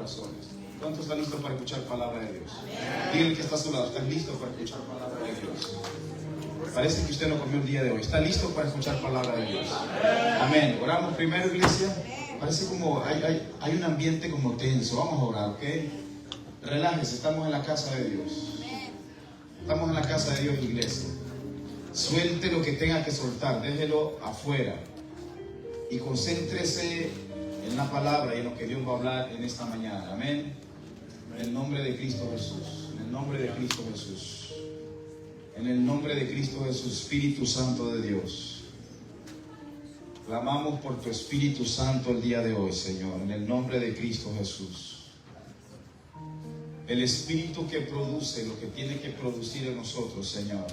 corazones. ¿Cuántos están listos para escuchar palabra de Dios? Díganle que está a su lado, ¿están listos para escuchar palabra de Dios? Parece que usted no comió el día de hoy. ¿Está listo para escuchar palabra de Dios? Amén. Oramos primero, iglesia. Parece como hay un ambiente como tenso. Vamos a orar, ¿ok? Relájese, estamos en la casa de Dios. Estamos en la casa de Dios, iglesia. Suelte lo que tenga que soltar, déjelo afuera. Y concéntrese en la palabra y en lo que Dios va a hablar en esta mañana. Amén. En el nombre de Cristo Jesús. En el nombre de Cristo Jesús. En el nombre de Cristo Jesús, Espíritu Santo de Dios. Clamamos por tu Espíritu Santo el día de hoy, Señor. En el nombre de Cristo Jesús. El Espíritu que produce lo que tiene que producir en nosotros, Señor.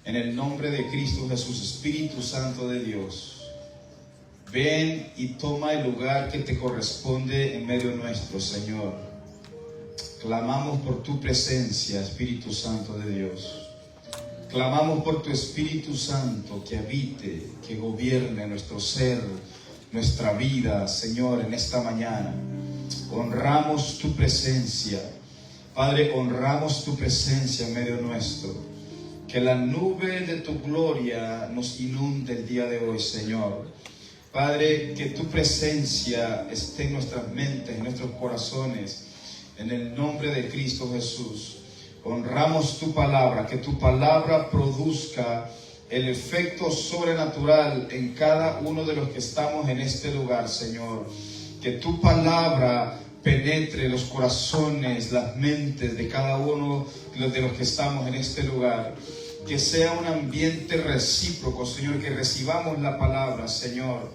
En el nombre de Cristo Jesús, Espíritu Santo de Dios. Ven y toma el lugar que te corresponde en medio nuestro, Señor. Clamamos por tu presencia, Espíritu Santo de Dios. Clamamos por tu Espíritu Santo que habite, que gobierne nuestro ser, nuestra vida, Señor, en esta mañana. Honramos tu presencia. Padre, honramos tu presencia en medio nuestro. Que la nube de tu gloria nos inunde el día de hoy, Señor. Padre, que tu presencia esté en nuestras mentes, en nuestros corazones. En el nombre de Cristo Jesús, honramos tu palabra, que tu palabra produzca el efecto sobrenatural en cada uno de los que estamos en este lugar, Señor. Que tu palabra penetre los corazones, las mentes de cada uno de los que estamos en este lugar. Que sea un ambiente recíproco, Señor, que recibamos la palabra, Señor.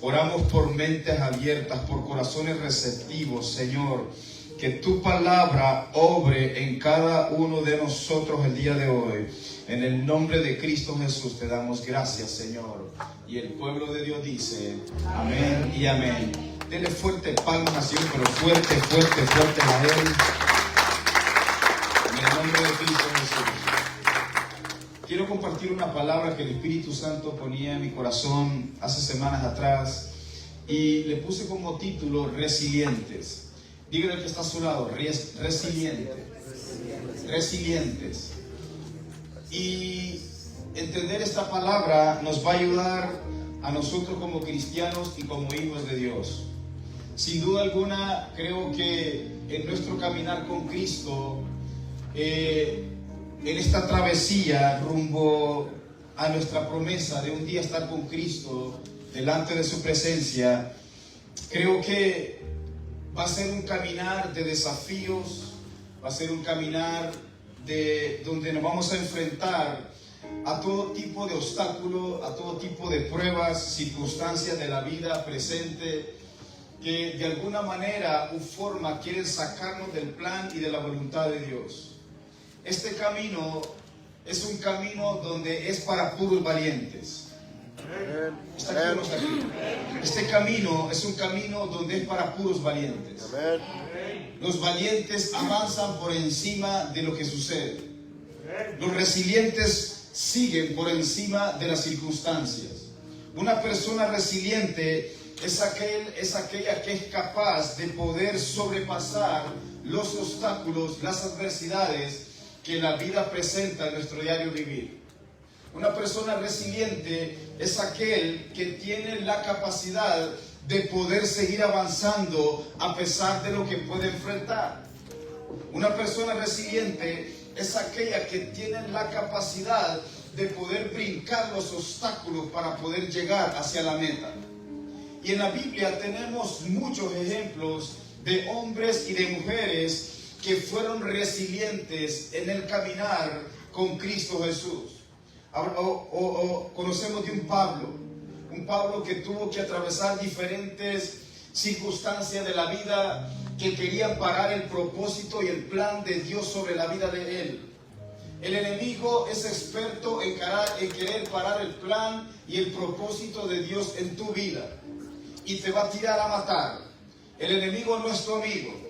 Oramos por mentes abiertas, por corazones receptivos, Señor. Que tu palabra obre en cada uno de nosotros el día de hoy. En el nombre de Cristo Jesús te damos gracias, Señor. Y el pueblo de Dios dice, amén y amén. Dele fuerte palmas, Señor, pero fuerte, fuerte, fuerte a Él. En el nombre de Cristo Jesús. Quiero compartir una palabra que el Espíritu Santo ponía en mi corazón hace semanas atrás. Y le puse como título, Resilientes. Dígale que está a su lado, resilientes. Resilientes. Y entender esta palabra nos va a ayudar a nosotros como cristianos y como hijos de Dios. Sin duda alguna, creo que en nuestro caminar con Cristo, en esta travesía rumbo a nuestra promesa de un día estar con Cristo delante de su presencia, creo que va a ser un caminar de desafíos, va a ser un caminar donde nos vamos a enfrentar a todo tipo de obstáculos, a todo tipo de pruebas, circunstancias de la vida presente, que de alguna manera u forma quieren sacarnos del plan y de la voluntad de Dios. Este camino es un camino donde es para puros valientes. ¿Está aquí o no está aquí? Este camino es un camino donde es para puros valientes. Los valientes avanzan por encima de lo que sucede. Los resilientes siguen por encima de las circunstancias. Una persona resiliente es aquella que es capaz de poder sobrepasar los obstáculos, las adversidades que la vida presenta en nuestro diario vivir. Una persona resiliente es aquel que tiene la capacidad de poder seguir avanzando a pesar de lo que puede enfrentar. Una persona resiliente es aquella que tiene la capacidad de poder brincar los obstáculos para poder llegar hacia la meta. Y en la Biblia tenemos muchos ejemplos de hombres y de mujeres que fueron resilientes en el caminar con Cristo Jesús. Conocemos de un Pablo que tuvo que atravesar diferentes circunstancias de la vida que querían parar el propósito y el plan de Dios sobre la vida de él. El enemigo es experto en querer parar el plan y el propósito de Dios en tu vida y te va a tirar a matar. El enemigo no es tu amigo.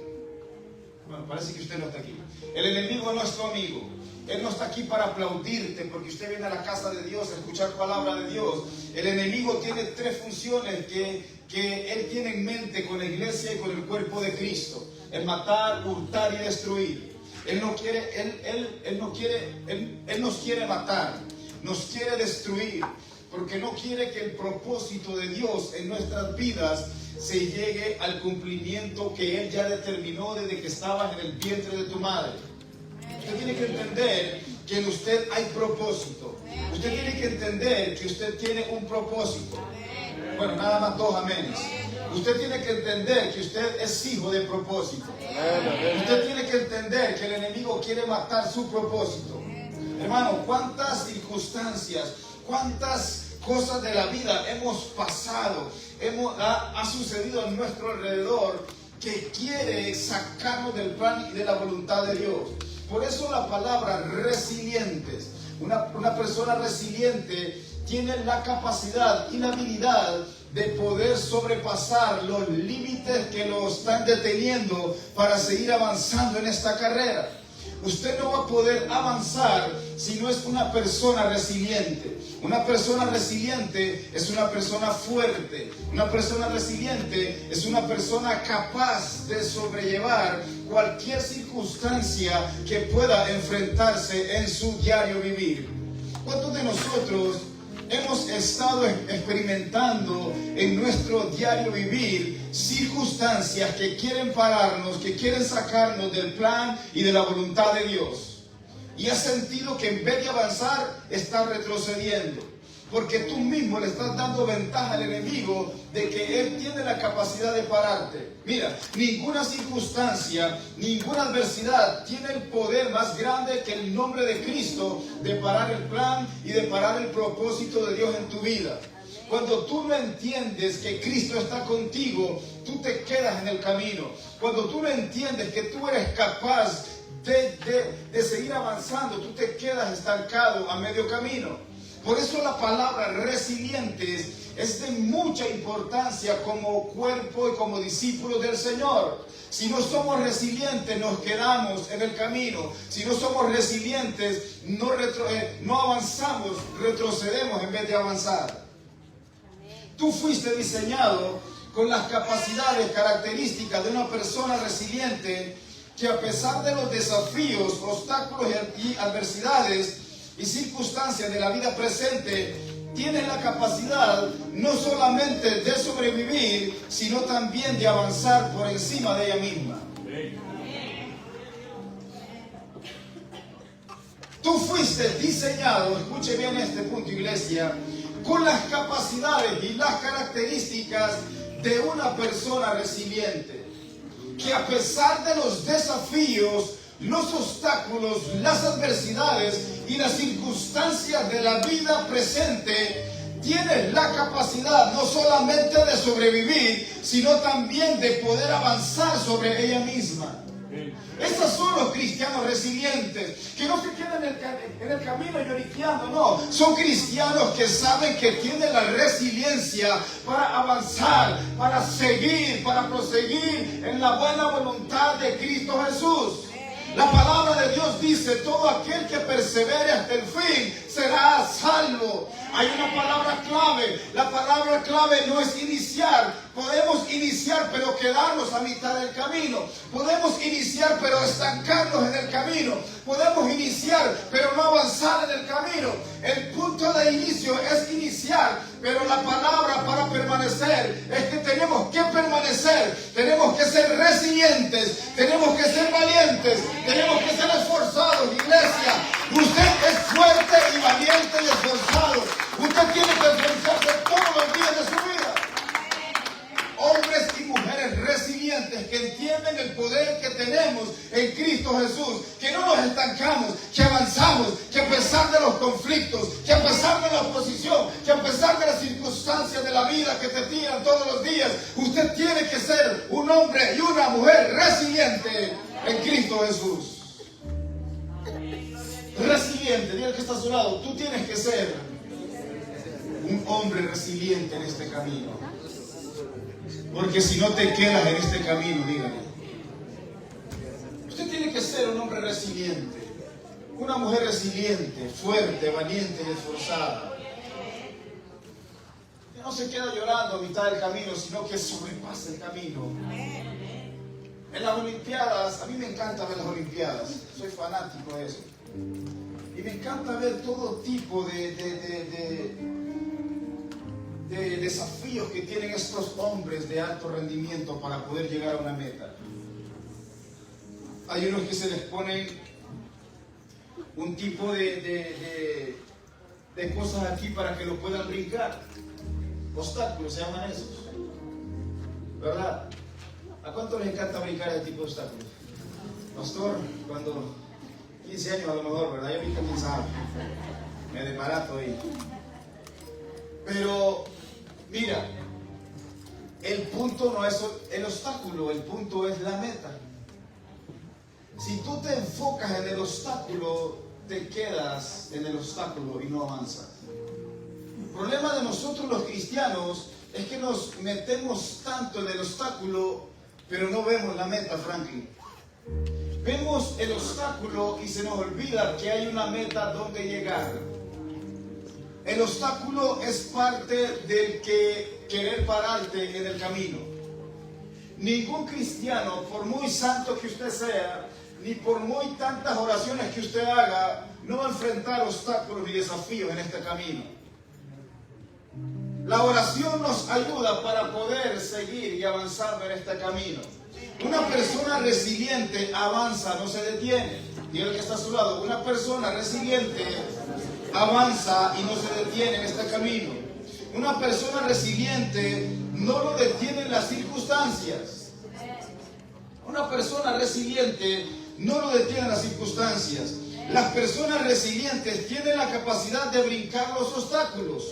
Bueno, parece que usted no está aquí. El enemigo no es tu amigo. Él no está aquí para aplaudirte porque usted viene a la casa de Dios a escuchar palabra de Dios. El enemigo tiene tres funciones que que Él tiene en mente con la iglesia y con el cuerpo de Cristo: el matar, hurtar y destruir. Él nos quiere matar, nos quiere destruir, porque no quiere que el propósito de Dios en nuestras vidas se llegue al cumplimiento que Él ya determinó desde que estabas en el vientre de tu madre. Usted tiene que entender que en usted hay propósito. Usted tiene que entender que usted tiene un propósito. Bueno, nada más dos amenes. Usted tiene que entender que usted es hijo de propósito. Usted tiene que entender que el enemigo quiere matar su propósito. Hermano, cuántas circunstancias, cuántas cosas de la vida hemos pasado, ha sucedido a nuestro alrededor, que quiere sacarnos del plan y de la voluntad de Dios. Por eso la palabra resilientes. Una persona resiliente tiene la capacidad y la habilidad de poder sobrepasar los límites que lo están deteniendo para seguir avanzando en esta carrera. Usted no va a poder avanzar si no es una persona resiliente. Una persona resiliente es una persona fuerte. Una persona resiliente es una persona capaz de sobrellevar cualquier circunstancia que pueda enfrentarse en su diario vivir. ¿Cuántos de nosotros hemos estado experimentando en nuestro diario vivir circunstancias que quieren pararnos, que quieren sacarnos del plan y de la voluntad de Dios? Y has sentido que en vez de avanzar, estás retrocediendo, porque tú mismo le estás dando ventaja al enemigo de que él tiene la capacidad de pararte. Mira, ninguna circunstancia, ninguna adversidad tiene el poder más grande que el nombre de Cristo de parar el plan y de parar el propósito de Dios en tu vida. Cuando tú no entiendes que Cristo está contigo, tú te quedas en el camino. Cuando tú no entiendes que tú eres capaz de seguir avanzando, tú te quedas estancado a medio camino. Por eso la palabra resilientes es de mucha importancia como cuerpo y como discípulos del Señor. Si no somos resilientes, nos quedamos en el camino. Si no somos resilientes, no avanzamos, retrocedemos en vez de avanzar. Tú fuiste diseñado con las capacidades, características de una persona resiliente, que a pesar de los desafíos, obstáculos y adversidades y circunstancias de la vida presente, tiene la capacidad no solamente de sobrevivir, sino también de avanzar por encima de ella misma. Tú fuiste diseñado, escuche bien este punto, iglesia, con las capacidades y las características de una persona resiliente, que a pesar de los desafíos, los obstáculos, las adversidades y las circunstancias de la vida presente, tienes la capacidad no solamente de sobrevivir, sino también de poder avanzar sobre ella misma. Estos son los cristianos resilientes, que no se quedan en el camino lloriqueando, no. Son cristianos que saben que tienen la resiliencia para avanzar, para seguir, para proseguir en la buena voluntad de Cristo Jesús. La palabra de Dios dice: todo aquel que persevere hasta el fin será salvo. Hay una palabra clave. La palabra clave no es iniciar. Podemos iniciar pero quedarnos a mitad del camino. Podemos iniciar pero estancarnos en el camino. Podemos iniciar pero no avanzar en el camino. El punto de inicio es iniciar, pero la palabra para permanecer es que tenemos que permanecer. Tenemos que ser resilientes. Tenemos que ser valientes. Tenemos que ser esforzados, iglesia. Usted es fuerte y valiente y esforzado. Usted tiene que esforzarse todos los días de su vida. Hombres y mujeres resilientes que entienden el poder que tenemos en Cristo Jesús, que no nos estancamos, que avanzamos, que a pesar de los conflictos, que a pesar de la oposición, que a pesar de las circunstancias de la vida que te tiran todos los días, usted tiene que ser un hombre y una mujer resiliente en Cristo Jesús. Resiliente, diga que está a su lado. Tú tienes que ser un hombre resiliente en este camino, porque si no te quedas en este camino, dígame. Usted tiene que ser un hombre resiliente, una mujer resiliente, fuerte, valiente y esforzada. no se queda llorando a mitad del camino, sino que sobrepasa el camino. En las Olimpiadas, a mí me encanta ver las Olimpiadas, soy fanático de eso. Y me encanta ver todo tipo de desafíos que tienen estos hombres de alto rendimiento para poder llegar a una meta. Hay unos que se les ponen un tipo de cosas aquí para que lo puedan brincar. Obstáculos se llaman esos, ¿verdad? ¿A cuánto les encanta brincar ese tipo de obstáculos? Pastor, cuando 15 años a lo mejor, ¿verdad? Yo ahorita quién sabe, me desbarato ahí. Pero mira, el punto no es el obstáculo, el punto es la meta. Si tú te enfocas en el obstáculo, te quedas en el obstáculo y no avanzas. El problema de nosotros los cristianos es que nos metemos tanto en el obstáculo, pero no vemos la meta, Franklin. Vemos el obstáculo y se nos olvida que hay una meta donde llegar. El obstáculo es parte del querer pararte en el camino. Ningún cristiano, por muy santo que usted sea, ni por muy tantas oraciones que usted haga, no va a enfrentar obstáculos y desafíos en este camino. La oración nos ayuda para poder seguir y avanzar en este camino. Una persona resiliente avanza, no se detiene. Y el que está a su lado, una persona resiliente avanza y no se detiene en este camino. Una persona resiliente no lo detienen las circunstancias. Una persona resiliente no lo detienen las circunstancias. Las personas resilientes tienen la capacidad de brincar los obstáculos.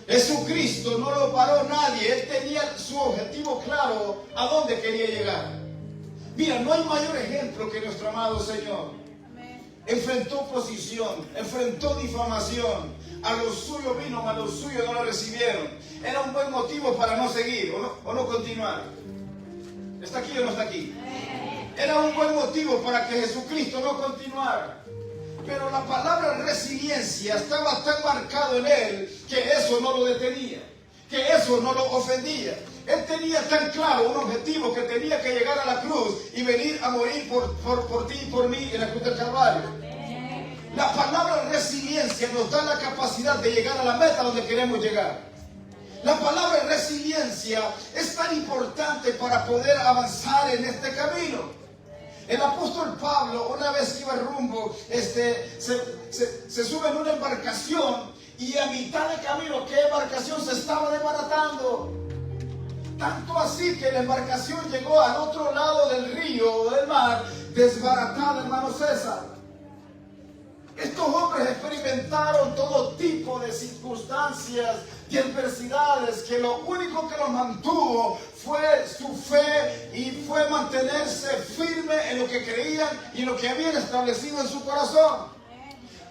Jesucristo no lo paró nadie. Él tenía su objetivo claro a dónde quería llegar. Mira, no hay mayor ejemplo que nuestro amado Señor. Enfrentó oposición, enfrentó difamación. A los suyos vino, a los suyos no lo recibieron. Era un buen motivo para no seguir o no continuar. ¿Está aquí o no está aquí? Era un buen motivo para que Jesucristo no continuara. Pero la palabra resiliencia estaba tan marcado en él que eso no lo detenía, que eso no lo ofendía. Él tenía tan claro un objetivo que tenía que llegar a la cruz y venir a morir por ti y por mí en la cruz del Calvario. La palabra resiliencia nos da la capacidad de llegar a la meta donde queremos llegar. La palabra resiliencia es tan importante para poder avanzar en este camino. El apóstol Pablo, una vez que iba rumbo, se sube en una embarcación y a mitad de camino, ¿qué embarcación? Se estaba desbaratando. Tanto así que la embarcación llegó al otro lado del río o del mar, desbaratada, hermano César. Estos hombres experimentaron todo tipo de circunstancias y adversidades, que lo único que los mantuvo fue su fe y fue mantenerse firme en lo que creían y en lo que habían establecido en su corazón.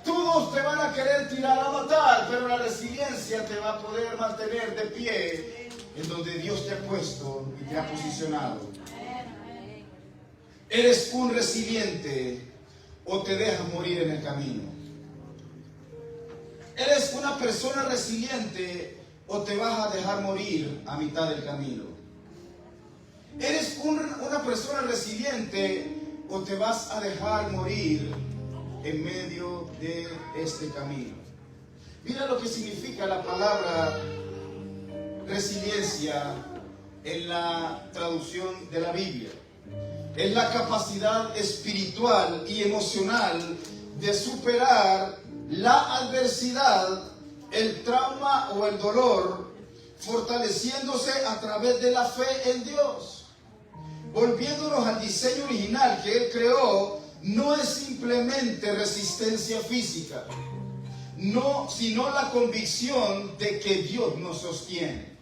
Todos te van a querer tirar a matar, pero la resiliencia te va a poder mantener de pie en donde Dios te ha puesto y te ha posicionado. ¿Eres un resiliente o te dejas morir en el camino? ¿Eres una persona resiliente o te vas a dejar morir a mitad del camino? ¿Eres una persona resiliente o te vas a dejar morir en medio de este camino? Mira lo que significa la palabra resiliencia en la traducción de la Biblia. Es la capacidad espiritual y emocional de superar la adversidad, el trauma o el dolor, fortaleciéndose a través de la fe en Dios. Volviéndonos al diseño original que Él creó, no es simplemente resistencia física, sino la convicción de que Dios nos sostiene.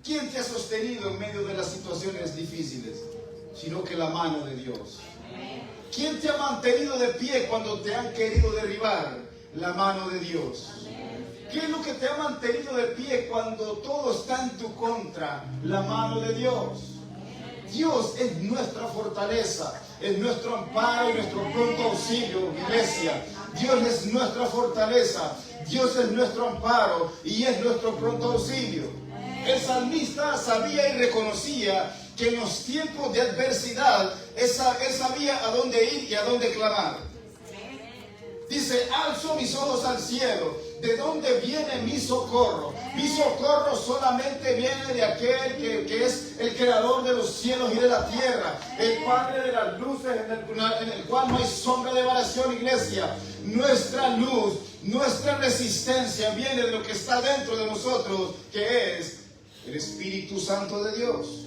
¿Quién te ha sostenido en medio de las situaciones difíciles? Sino que la mano de Dios. ¿Quién te ha mantenido de pie cuando te han querido derribar? La mano de Dios. ¿Qué es lo que te ha mantenido de pie cuando todo está en tu contra? La mano de Dios. Dios es nuestra fortaleza, es nuestro amparo y nuestro pronto auxilio, iglesia. Dios es nuestra fortaleza, Dios es nuestro amparo y es nuestro pronto auxilio. El salmista sabía y reconocía que en los tiempos de adversidad él sabía a dónde ir y a dónde clamar. Dice, alzo mis ojos al cielo, ¿de dónde viene mi socorro? Mi socorro solamente viene de aquel que es el creador de los cielos y de la tierra, el Padre de las luces, en el cual no hay sombra de variación, iglesia. Nuestra luz, nuestra resistencia viene de lo que está dentro de nosotros, que es el Espíritu Santo de Dios.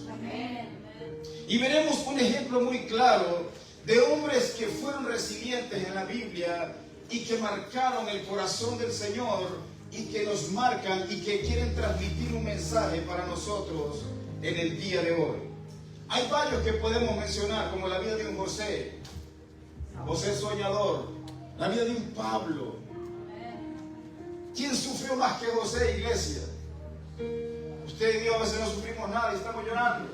Y veremos un ejemplo muy claro de hombres que fueron resilientes en la Biblia y que marcaron el corazón del Señor y que nos marcan y que quieren transmitir un mensaje para nosotros en el día de hoy. Hay varios que podemos mencionar, como la vida de un José soñador, la vida de un Pablo. ¿Quién sufrió más que José, iglesia? Usted y yo a veces no sufrimos nada y estamos llorando.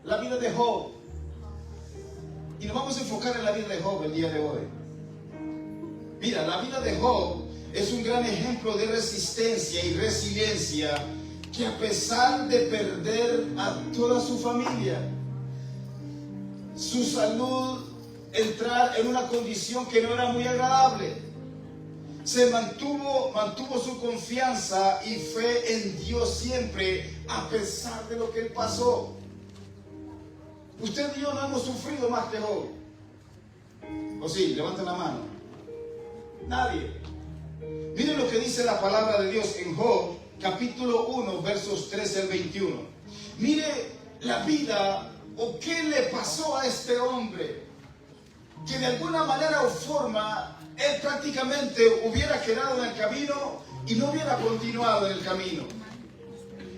La vida de Job. Y nos vamos a enfocar en la vida de Job el día de hoy. Mira, la vida de Job es un gran ejemplo de resistencia y resiliencia, que a pesar de perder a toda su familia, su salud, entrar en una condición que no era muy agradable, se mantuvo su confianza y fe en Dios siempre, a pesar de lo que él pasó. Usted y yo no hemos sufrido más que Job. ¿O sí? Levanten la mano. Nadie. Miren lo que dice la palabra de Dios en Job, capítulo 1, versos 13 al 21. Mire la vida o qué le pasó a este hombre, que de alguna manera o forma él prácticamente hubiera quedado en el camino y no hubiera continuado en el camino.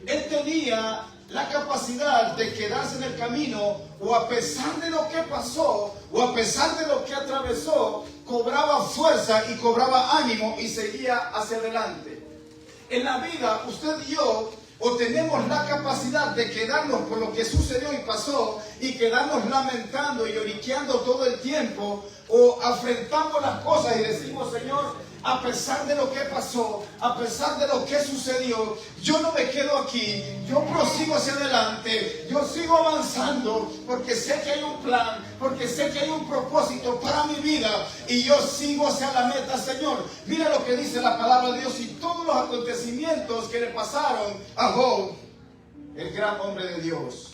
Él tenía la capacidad de quedarse en el camino, o a pesar de lo que pasó, o a pesar de lo que atravesó, cobraba fuerza y cobraba ánimo y seguía hacia adelante. En la vida, usted y yo, o tenemos la capacidad de quedarnos por lo que sucedió y pasó, y quedarnos lamentando y lloriqueando todo el tiempo, o afrontamos las cosas y decimos, Señor, a pesar de lo que pasó, a pesar de lo que sucedió, yo no me quedo aquí, yo prosigo hacia adelante, yo sigo avanzando, porque sé que hay un plan, porque sé que hay un propósito para mi vida, y yo sigo hacia la meta, Señor. Mira lo que dice la palabra de Dios y todos los acontecimientos que le pasaron a Job, el gran hombre de Dios.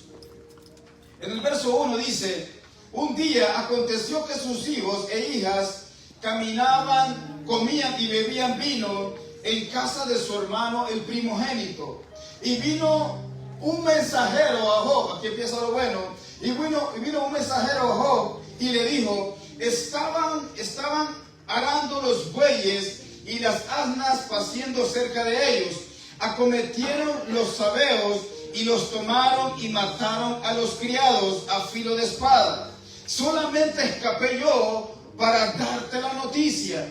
En el verso 1 dice, un día aconteció que sus hijos e hijas caminaban, comían y bebían vino en casa de su hermano el primogénito. Y vino un mensajero a Job, aquí empieza lo bueno, y vino un mensajero a Job y le dijo, estaban arando los bueyes y las asnas paciendo cerca de ellos. Acometieron los sabeos y los tomaron y mataron a los criados a filo de espada. Solamente escapé yo para darte la noticia.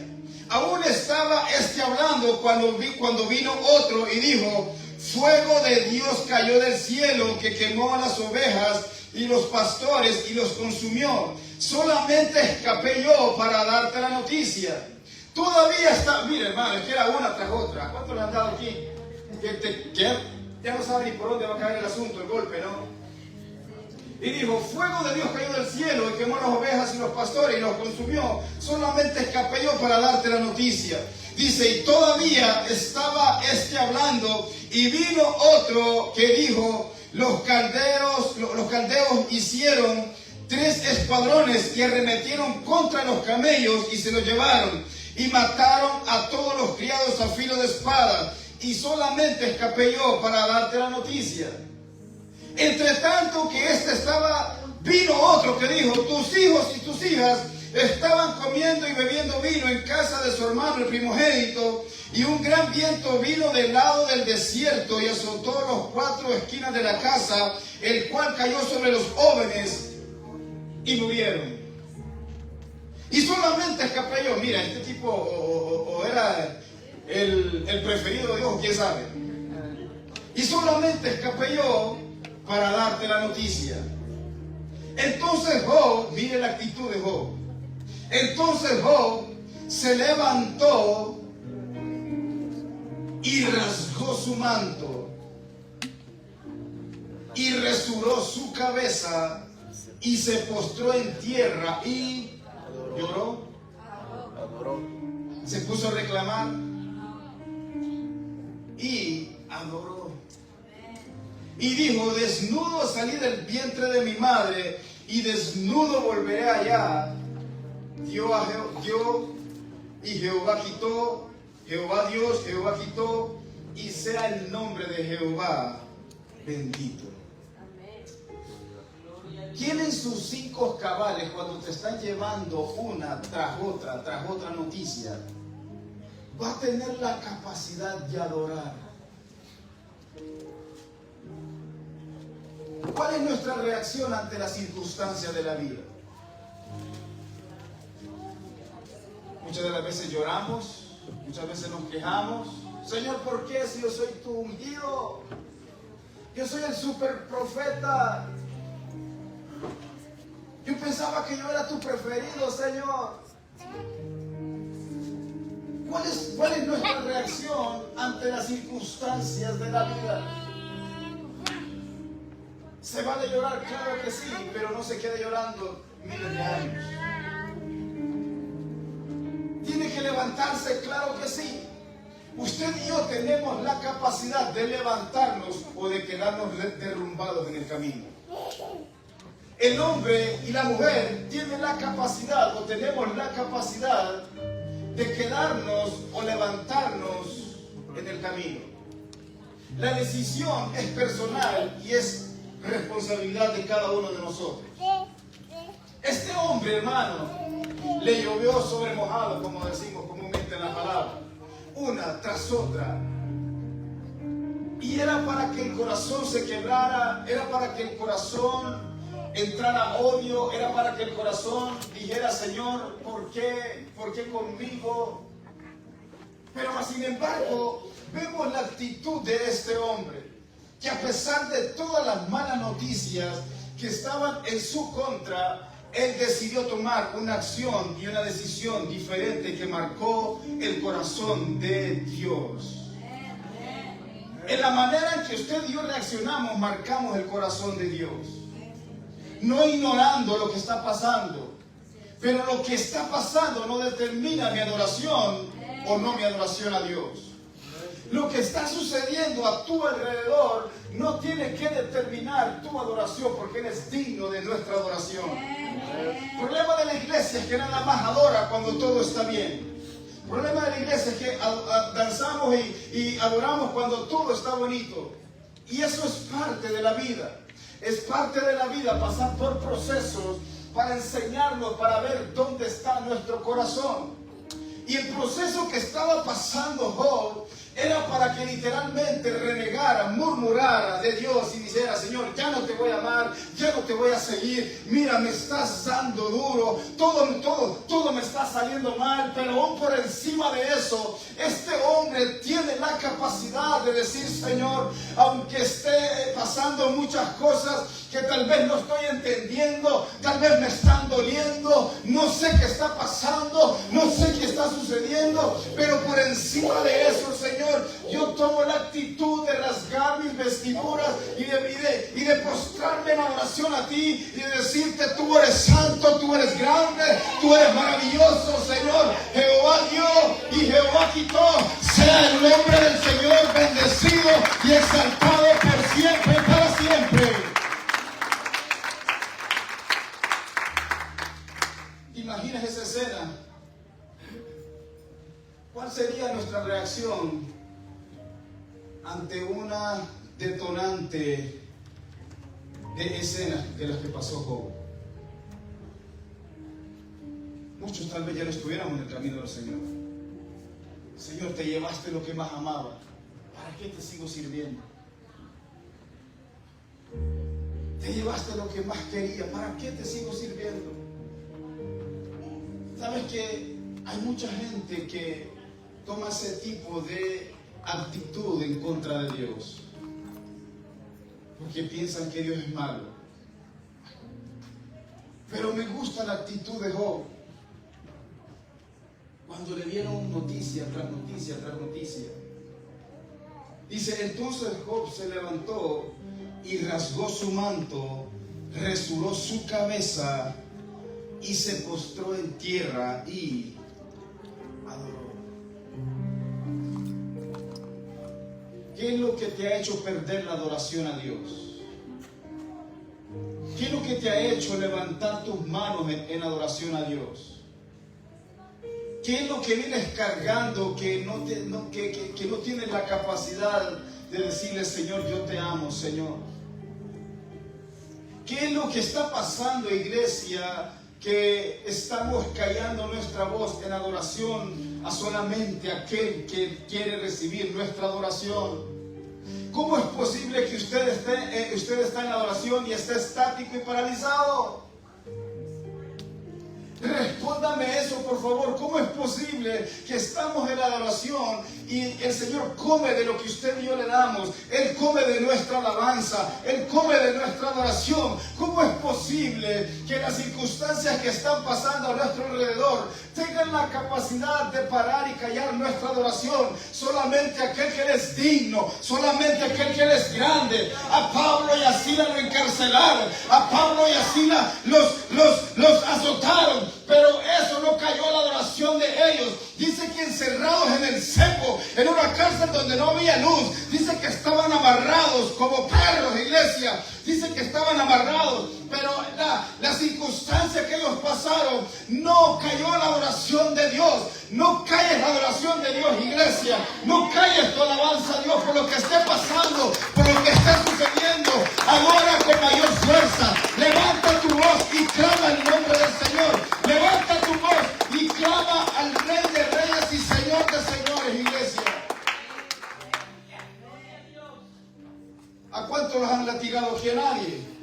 Aún estaba hablando cuando vino otro y dijo, fuego de Dios cayó del cielo que quemó a las ovejas y los pastores y los consumió. Solamente escapé yo para darte la noticia. Todavía está, mire hermano, es que era una tras otra. ¿Cuántos le han dado aquí? Que ya no saben ni por dónde va a caer el asunto, el golpe, ¿no? Y dijo, fuego de Dios cayó del cielo y quemó las ovejas y los pastores y los consumió. Solamente escapé yo para darte la noticia. Dice, y todavía estaba hablando y vino otro que dijo, los caldeos hicieron 3 escuadrones y arremetieron contra los camellos y se los llevaron y mataron a todos los criados a filo de espada. Y solamente escapé yo para darte la noticia. Entre tanto que vino otro que dijo, tus hijos y tus hijas estaban comiendo y bebiendo vino en casa de su hermano el primogénito, y un gran viento vino del lado del desierto y azotó los 4 esquinas de la casa, el cual cayó sobre los jóvenes y murieron. Y solamente escapé yo. Mira, este tipo o era el preferido de Dios, quién sabe. Y solamente escapé yo para darte la noticia. Entonces Job, mire la actitud de Job. Entonces Job se levantó y rasgó su manto y resuró su cabeza y se postró en tierra y lloró. Adoró. Se puso a reclamar y adoró. Y dijo: desnudo salí del vientre de mi madre y desnudo volveré allá. Dio y Jehová quitó, Jehová Dios, Jehová quitó, y sea el nombre de Jehová bendito. ¿Quién en sus 5 cabales, cuando te están llevando una tras otra noticia, va a tener la capacidad de adorar? ¿Cuál es nuestra reacción ante las circunstancias de la vida? Muchas de las veces lloramos, muchas veces nos quejamos. Señor, ¿por qué si yo soy tu ungido? Yo soy el super profeta. Yo pensaba que yo era tu preferido, Señor. ¿Cuál es nuestra reacción ante las circunstancias de la vida? ¿Se vale llorar? Claro que sí, pero no se quede llorando miles de años. ¿Tiene que levantarse? Claro que sí. Usted y yo tenemos la capacidad de levantarnos o de quedarnos derrumbados en el camino. El hombre y la mujer tienen la capacidad o tenemos la capacidad de quedarnos o levantarnos en el camino. La decisión es personal y es responsabilidad de cada uno de nosotros. Este hombre, hermano, le llovió sobre mojado, como decimos comúnmente en la palabra, una tras otra. Y era para que el corazón se quebrara, era para que el corazón entrara odio, era para que el corazón dijera: Señor, ¿por qué? ¿Por qué conmigo? Pero sin embargo, vemos la actitud de este hombre, que a pesar de todas las malas noticias que estaban en su contra, él decidió tomar una acción y una decisión diferente que marcó el corazón de Dios. En la manera en que usted y yo reaccionamos, marcamos el corazón de Dios. No ignorando lo que está pasando, pero lo que está pasando no determina mi adoración o no mi adoración a Dios. Lo que está sucediendo a tu alrededor no tiene que determinar tu adoración, porque eres digno de nuestra adoración. El problema de la iglesia es que nada más adora cuando todo está bien. El problema de la iglesia es que danzamos y adoramos cuando todo está bonito. Y eso es parte de la vida. Es parte de la vida pasar por procesos para enseñarnos, para ver dónde está nuestro corazón. Y el proceso que estaba pasando Job era para que literalmente renegara, murmurara de Dios y dijera: Señor, ya no te voy a amar, ya no te voy a seguir, mira, me estás dando duro, todo me está saliendo mal. Pero aún por encima de eso, este hombre tiene la capacidad de decir: Señor, aunque esté pasando muchas cosas que tal vez no estoy entendiendo, tal vez me están doliendo, no sé qué está pasando, no sé qué está sucediendo, pero por encima de eso, Señor, yo tomo la actitud de rasgar mis vestiduras y de postrarme en adoración a ti y de decirte: tú eres santo, tú eres grande, tú eres maravilloso, Señor. Jehová dio y Jehová quitó. Sea el nombre del Señor bendecido y exaltado por siempre y para siempre. ¿Imaginas esa escena? ¿Cuál sería nuestra reacción ante una detonante de escenas de las que pasó Job? Muchos tal vez ya no estuviéramos en el camino del Señor. Señor, te llevaste lo que más amaba. ¿Para qué te sigo sirviendo? Te llevaste lo que más quería. ¿Para qué te sigo sirviendo? ¿Sabes que hay mucha gente que toma ese tipo de actitud en contra de Dios? Porque piensan que Dios es malo. Pero me gusta la actitud de Job. cuando le dieron noticia tras noticia tras noticia. Dice, entonces Job se levantó y rasgó su manto, rasuró su cabeza y se postró en tierra y adoró. ¿Qué es lo que te ha hecho perder la adoración a Dios? ¿Qué es lo que te ha hecho levantar tus manos en adoración a Dios? ¿Qué es lo que vienes cargando que no tienes la capacidad de decirle, Señor, yo te amo, Señor? ¿Qué es lo que está pasando, iglesia, que estamos callando nuestra voz en adoración a solamente aquel que quiere recibir nuestra adoración? ¿Cómo es posible que usted esté en adoración y esté estático y paralizado? Respóndame eso, por favor. ¿Cómo es posible que estamos en la adoración y el Señor come de lo que usted y yo le damos? Él come de nuestra alabanza, Él come de nuestra adoración. ¿Cómo es posible que las circunstancias que están pasando a nuestro alrededor tengan la capacidad de parar y callar nuestra adoración? Solamente aquel que es digno, solamente aquel que es grande. A Pablo y a Silas lo encarcelaron, a Pablo y a Silas los azotaron, pero eso no cayó a la adoración de ellos. Dice que encerrados en el cepo, en una cárcel donde no había luz, dice que estaban amarrados como perros, iglesia. Dice que estaban amarrados, pero la circunstancia que ellos pasaron no cayó a la adoración de Dios. No calles la adoración de Dios, iglesia. No calles tu alabanza a Dios por lo que esté pasando, por lo que esté sucediendo. Adora con mayor fuerza. Levanta tu voz y clama el nombre del Señor. Levanta tu voz y clama al Rey de Reyes y Señor de Señores, iglesia. ¿A cuántos los han latigado aquí? A nadie.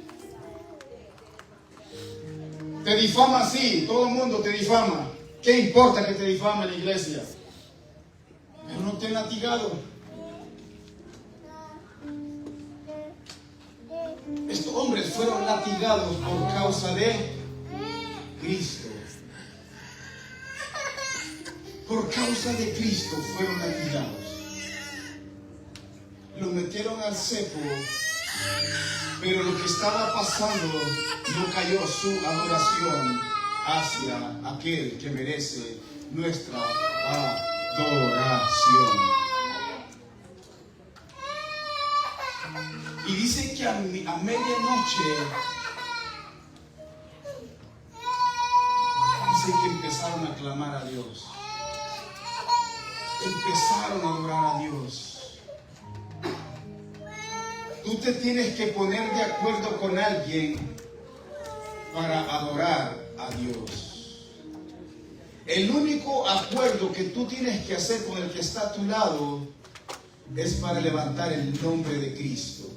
Te difama así, todo el mundo te difama. ¿Qué importa que te difame la iglesia? Pero no te han latigado. Estos hombres fueron latigados por causa de Cristo. Por causa de Cristo fueron latigados. Los metieron al cepo, pero lo que estaba pasando no cayó su adoración hacia aquel que merece nuestra adoración. Y dice que a medianoche dice que empezaron a clamar a Dios, empezaron a adorar a Dios. Tú te tienes que poner de acuerdo con alguien para adorar a Dios. El único acuerdo que tú tienes que hacer con el que está a tu lado es para levantar el nombre de Cristo.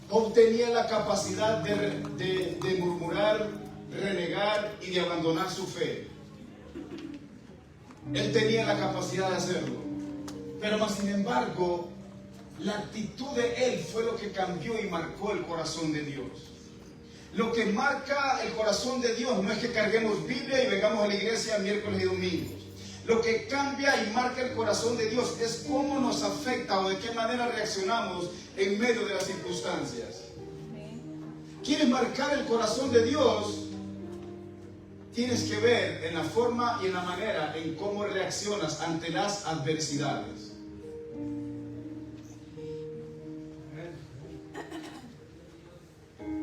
Job tenía la capacidad de murmurar, renegar y de abandonar su fe. Él tenía la capacidad de hacerlo. Pero más sin embargo, la actitud de él fue lo que cambió y marcó el corazón de Dios. Lo que marca el corazón de Dios no es que carguemos Biblia y vengamos a la iglesia miércoles y domingos. Lo que cambia y marca el corazón de Dios es cómo nos afecta o de qué manera reaccionamos en medio de las circunstancias. ¿Quieres marcar el corazón de Dios? Tienes que ver en la forma y en la manera en cómo reaccionas ante las adversidades.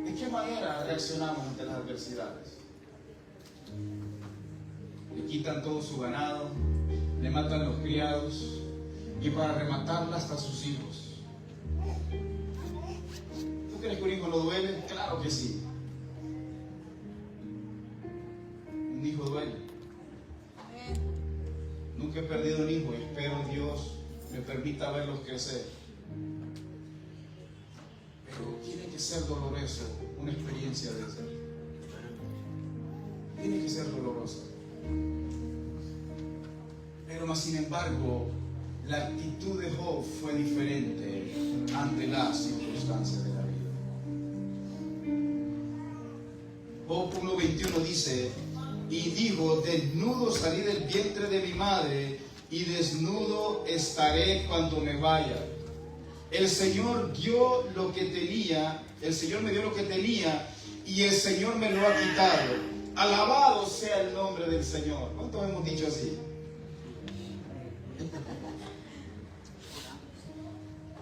¿De qué manera reaccionamos ante las adversidades? Le quitan todo su ganado, le matan los criados y para rematarla hasta sus hijos. ¿Tú crees que un hijo no duele? Claro que sí. Un hijo duele. Nunca he perdido un hijo y espero Dios me permita verlos crecer. Pero tiene que ser doloroso una experiencia de esa. Tiene que ser dolorosa. Pero más sin embargo, la actitud de Job fue diferente ante las circunstancias de la vida. Job 1:21 dice: y dijo: desnudo salí del vientre de mi madre, y desnudo estaré cuando me vaya. El Señor dio lo que tenía, el Señor me dio lo que tenía, y el Señor me lo ha quitado. Alabado sea el nombre del Señor. ¿Cuántos hemos dicho así?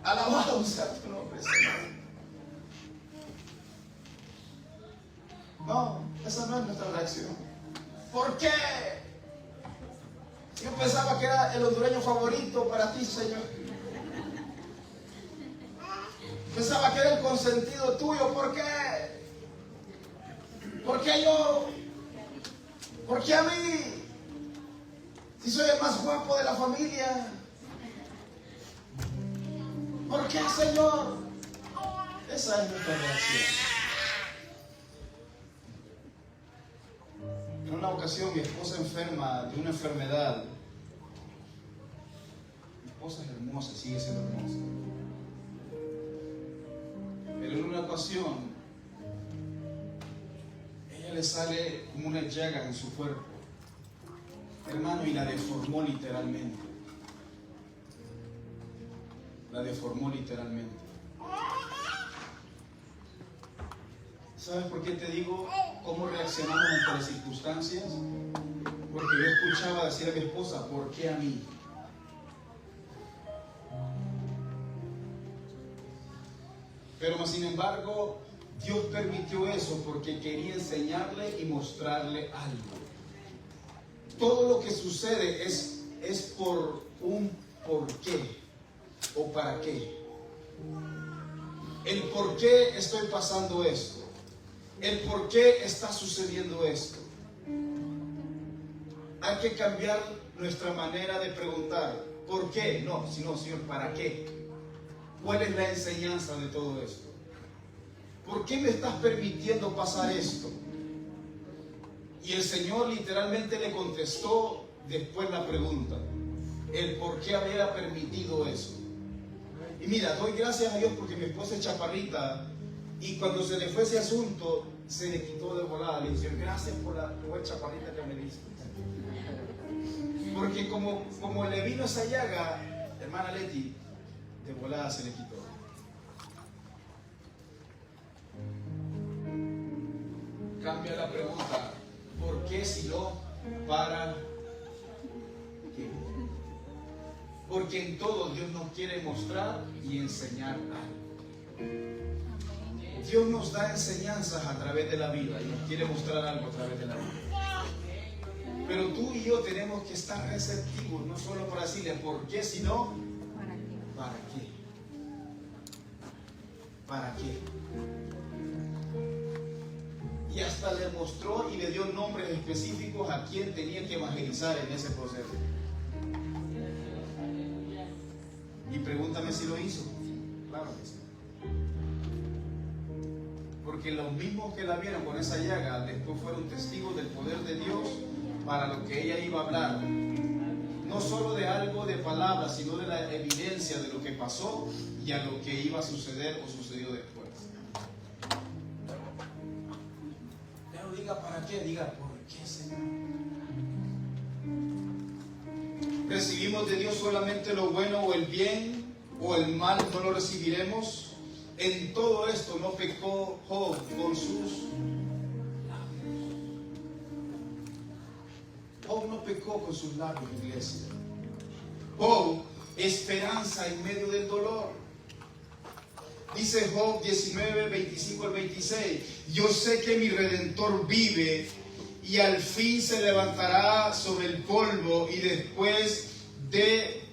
Alabado sea tu nombre, Señor. No, esa no es nuestra reacción. ¿Por qué? Yo pensaba que era el hondureño favorito para ti, Señor. Pensaba que era el consentido tuyo. ¿Por qué? ¿Por qué yo? ¿Por qué a mí? Si soy el más guapo de la familia. ¿Por qué, Señor? Esa es nuestra reacción. En una ocasión mi esposa enferma de una enfermedad. Mi esposa es hermosa, sigue siendo hermosa. Pero en una ocasión ella le sale como una llaga en su cuerpo, hermano, y la deformó literalmente. La deformó literalmente. ¿Sabes por qué te digo cómo reaccionamos ante las circunstancias? Porque yo escuchaba decir a mi esposa: ¿por qué a mí? Pero más sin embargo, Dios permitió eso porque quería enseñarle y mostrarle algo. Todo lo que sucede es por un por qué o para qué. El por qué estoy pasando esto. El por qué está sucediendo esto. Hay que cambiar nuestra manera de preguntar. ¿Por qué? No, sino, Señor, ¿para qué? ¿Cuál es la enseñanza de todo esto? ¿Por qué me estás permitiendo pasar esto? Y el Señor literalmente le contestó después la pregunta. El por qué había permitido eso. Y mira, doy gracias a Dios porque mi esposa es chaparrita. Y cuando se le fue ese asunto, se le quitó de volada. Le dije: gracias por la buena chaparrita que me diste. Porque como le vino esa llaga, hermana Leti, de volada se le quitó. Cambia la pregunta: ¿por qué si no? ¿Para qué? Porque en todo Dios nos quiere mostrar y enseñar algo. Dios nos da enseñanzas a través de la vida y nos quiere mostrar algo a través de la vida. Pero tú y yo tenemos que estar receptivos, no solo para decirle ¿por qué?, sino ¿para qué? ¿Para qué? Y hasta le mostró y le dio nombres específicos a quien tenía que evangelizar en ese proceso. Y pregúntame si lo hizo. Claro que sí. Porque los mismos que la vieron con esa llaga después fueron testigos del poder de Dios para lo que ella iba a hablar. No solo de algo de palabras, sino de la evidencia de lo que pasó y a lo que iba a suceder o sucedió después. Pero diga ¿para qué? Diga ¿por qué, Señor? ¿Recibimos de Dios solamente lo bueno o el bien, o el mal no lo recibiremos? En todo esto no pecó Job con sus labios. Job no pecó con sus labios, iglesia. Job, esperanza en medio del dolor. Dice Job 19, 25 al 26: yo sé que mi Redentor vive y al fin se levantará sobre el polvo, y después de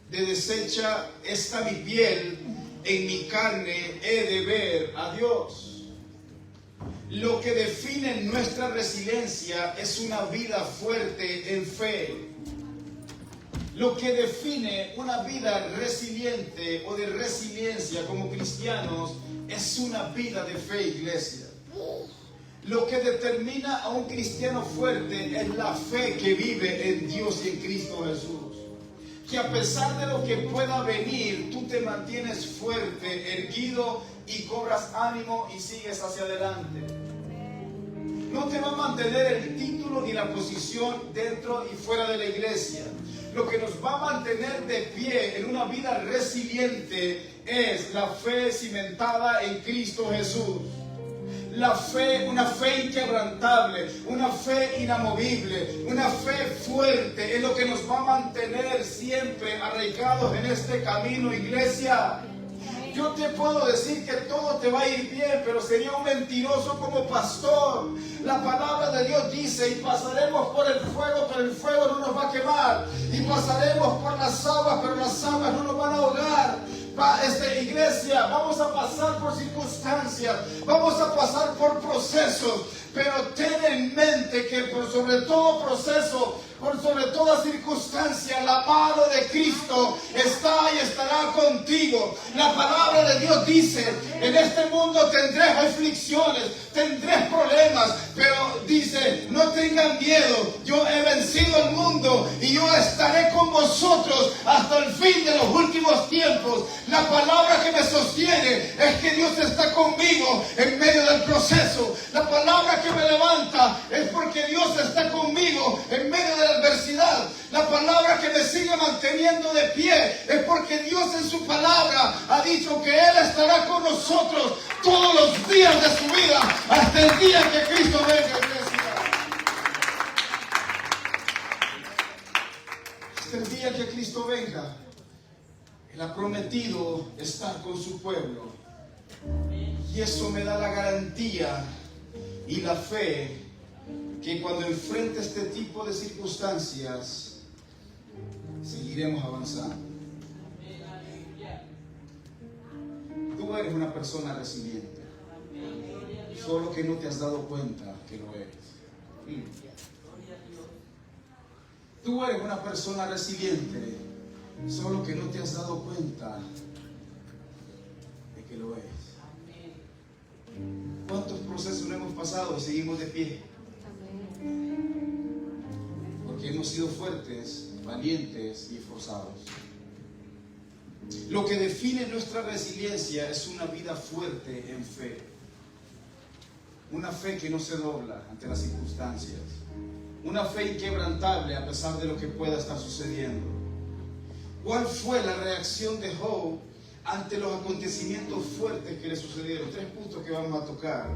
deshecha esta mi piel, en mi carne he de ver a Dios. Lo que define nuestra resiliencia es una vida fuerte en fe. Lo que define una vida resiliente o de resiliencia como cristianos es una vida de fe, iglesia. Lo que determina a un cristiano fuerte es la fe que vive en Dios y en Cristo Jesús. Que a pesar de lo que pueda venir, tú te mantienes fuerte, erguido y cobras ánimo y sigues hacia adelante. No te va a mantener el título ni la posición dentro y fuera de la iglesia. Lo que nos va a mantener de pie en una vida resiliente es la fe cimentada en Cristo Jesús. La fe, una fe inquebrantable, una fe inamovible, una fe fuerte es lo que nos va a mantener siempre arraigados en este camino, iglesia. Yo te puedo decir que todo te va a ir bien, pero sería un mentiroso como pastor. La palabra de Dios dice: y pasaremos por el fuego, pero el fuego no nos va a quemar. Y pasaremos por las aguas, pero las aguas no nos van a ahogar. Iglesia, vamos a pasar por circunstancias, vamos a pasar por procesos, pero ten en mente que por sobre todo proceso, por sobre toda circunstancia, la mano de Cristo está y estará contigo. La palabra de Dios dice: en este mundo tendréis aflicciones, tendréis problemas, pero dice: no tengan miedo, yo he vencido el mundo y yo estaré con vosotros hasta el fin de los últimos tiempos. La palabra que me sostiene es que Dios está conmigo en medio del proceso. La palabra que me levanta es porque Dios está conmigo en medio de la adversidad. La palabra que me sigue manteniendo de pie es porque Dios en su palabra ha dicho que Él estará con nosotros todos los días de su vida hasta el día que Cristo venga, iglesia. Hasta el día que Cristo venga. Él ha prometido estar con su pueblo. Y eso me da la garantía y la fe que cuando enfrente este tipo de circunstancias, seguiremos avanzando. Tú eres una persona resiliente, solo que no te has dado cuenta que lo eres. Tú eres una persona resiliente, solo que no te has dado cuenta de que lo eres. ¿Cuántos procesos no hemos pasado y seguimos de pie? Porque hemos sido fuertes, valientes y esforzados. Lo que define nuestra resiliencia es una vida fuerte en fe. Una fe que no se dobla ante las circunstancias. Una fe inquebrantable a pesar de lo que pueda estar sucediendo. ¿Cuál fue la reacción de Job ante los acontecimientos fuertes que le sucedieron? 3 puntos que vamos a tocar.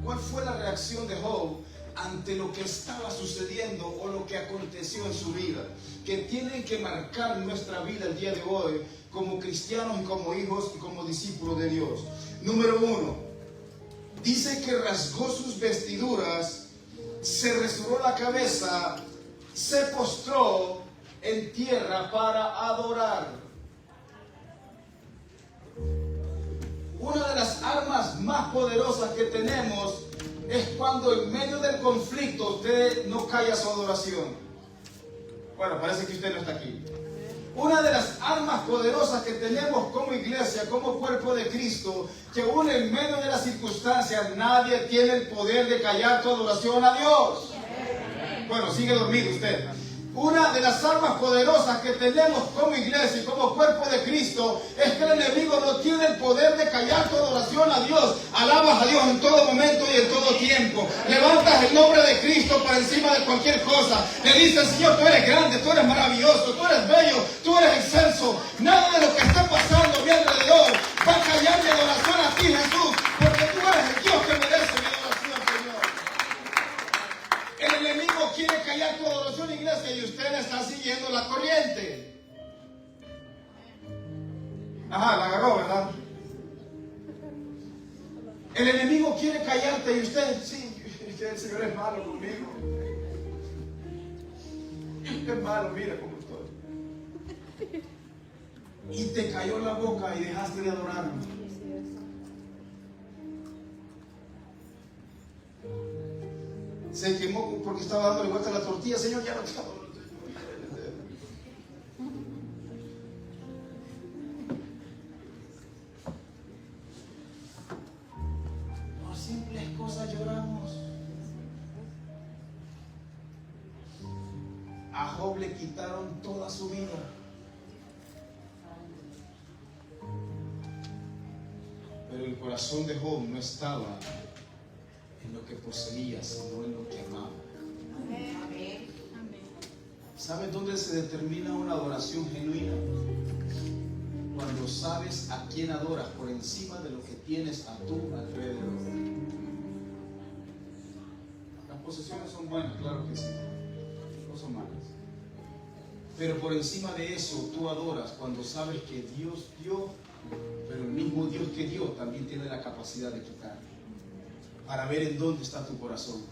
¿Cuál fue la reacción de Job ante lo que estaba sucediendo o lo que aconteció en su vida? Que tienen que marcar nuestra vida el día de hoy como cristianos y como hijos y como discípulos de Dios. Número 1, dice que rasgó sus vestiduras, se resuró la cabeza, se postró en tierra para adorar. Una de las armas más poderosas que tenemos es cuando en medio del conflicto usted no calla su adoración. Bueno, parece que usted no está aquí. Una de las armas poderosas que tenemos como iglesia, como cuerpo de Cristo, que aún en medio de las circunstancias nadie tiene el poder de callar tu adoración a Dios. Bueno, sigue dormido usted. Una de las armas poderosas que tenemos como iglesia y como cuerpo de Cristo es que el enemigo no tiene el poder de callar tu adoración a Dios. Alabas a Dios en todo momento y en todo tiempo. Levantas el nombre de Cristo por encima de cualquier cosa. Le dices: Señor, tú eres grande, tú eres maravilloso, tú eres bello, tú eres excelso. Nada de lo que está pasando a mi alrededor va a callar mi adoración a ti, Jesús, porque tú eres el Dios que merece mi adoración, Señor. El enemigo quiere callar tu adoración, iglesia, y usted le está siguiendo la corriente. Ajá, la agarró, ¿verdad? El enemigo quiere callarte y usted: sí, el Señor es malo conmigo. Es malo, mira cómo estoy. Y te cayó la boca y dejaste de adorarlo. Se quemó porque estaba dándole vuelta a la tortilla. Señor, ya no te adoro. Por simples cosas lloramos. A Job le quitaron toda su vida. Pero el corazón de Job no estaba en lo que poseía, sino en lo que amaba. Amén. ¿Sabes dónde se determina una adoración genuina? Cuando sabes a quién adoras por encima de lo que tienes a tu alrededor. Las posesiones son buenas, claro que sí, no son malas. Pero por encima de eso tú adoras cuando sabes que Dios dio, pero el mismo Dios que dio también tiene la capacidad de quitar, para ver en dónde está tu corazón.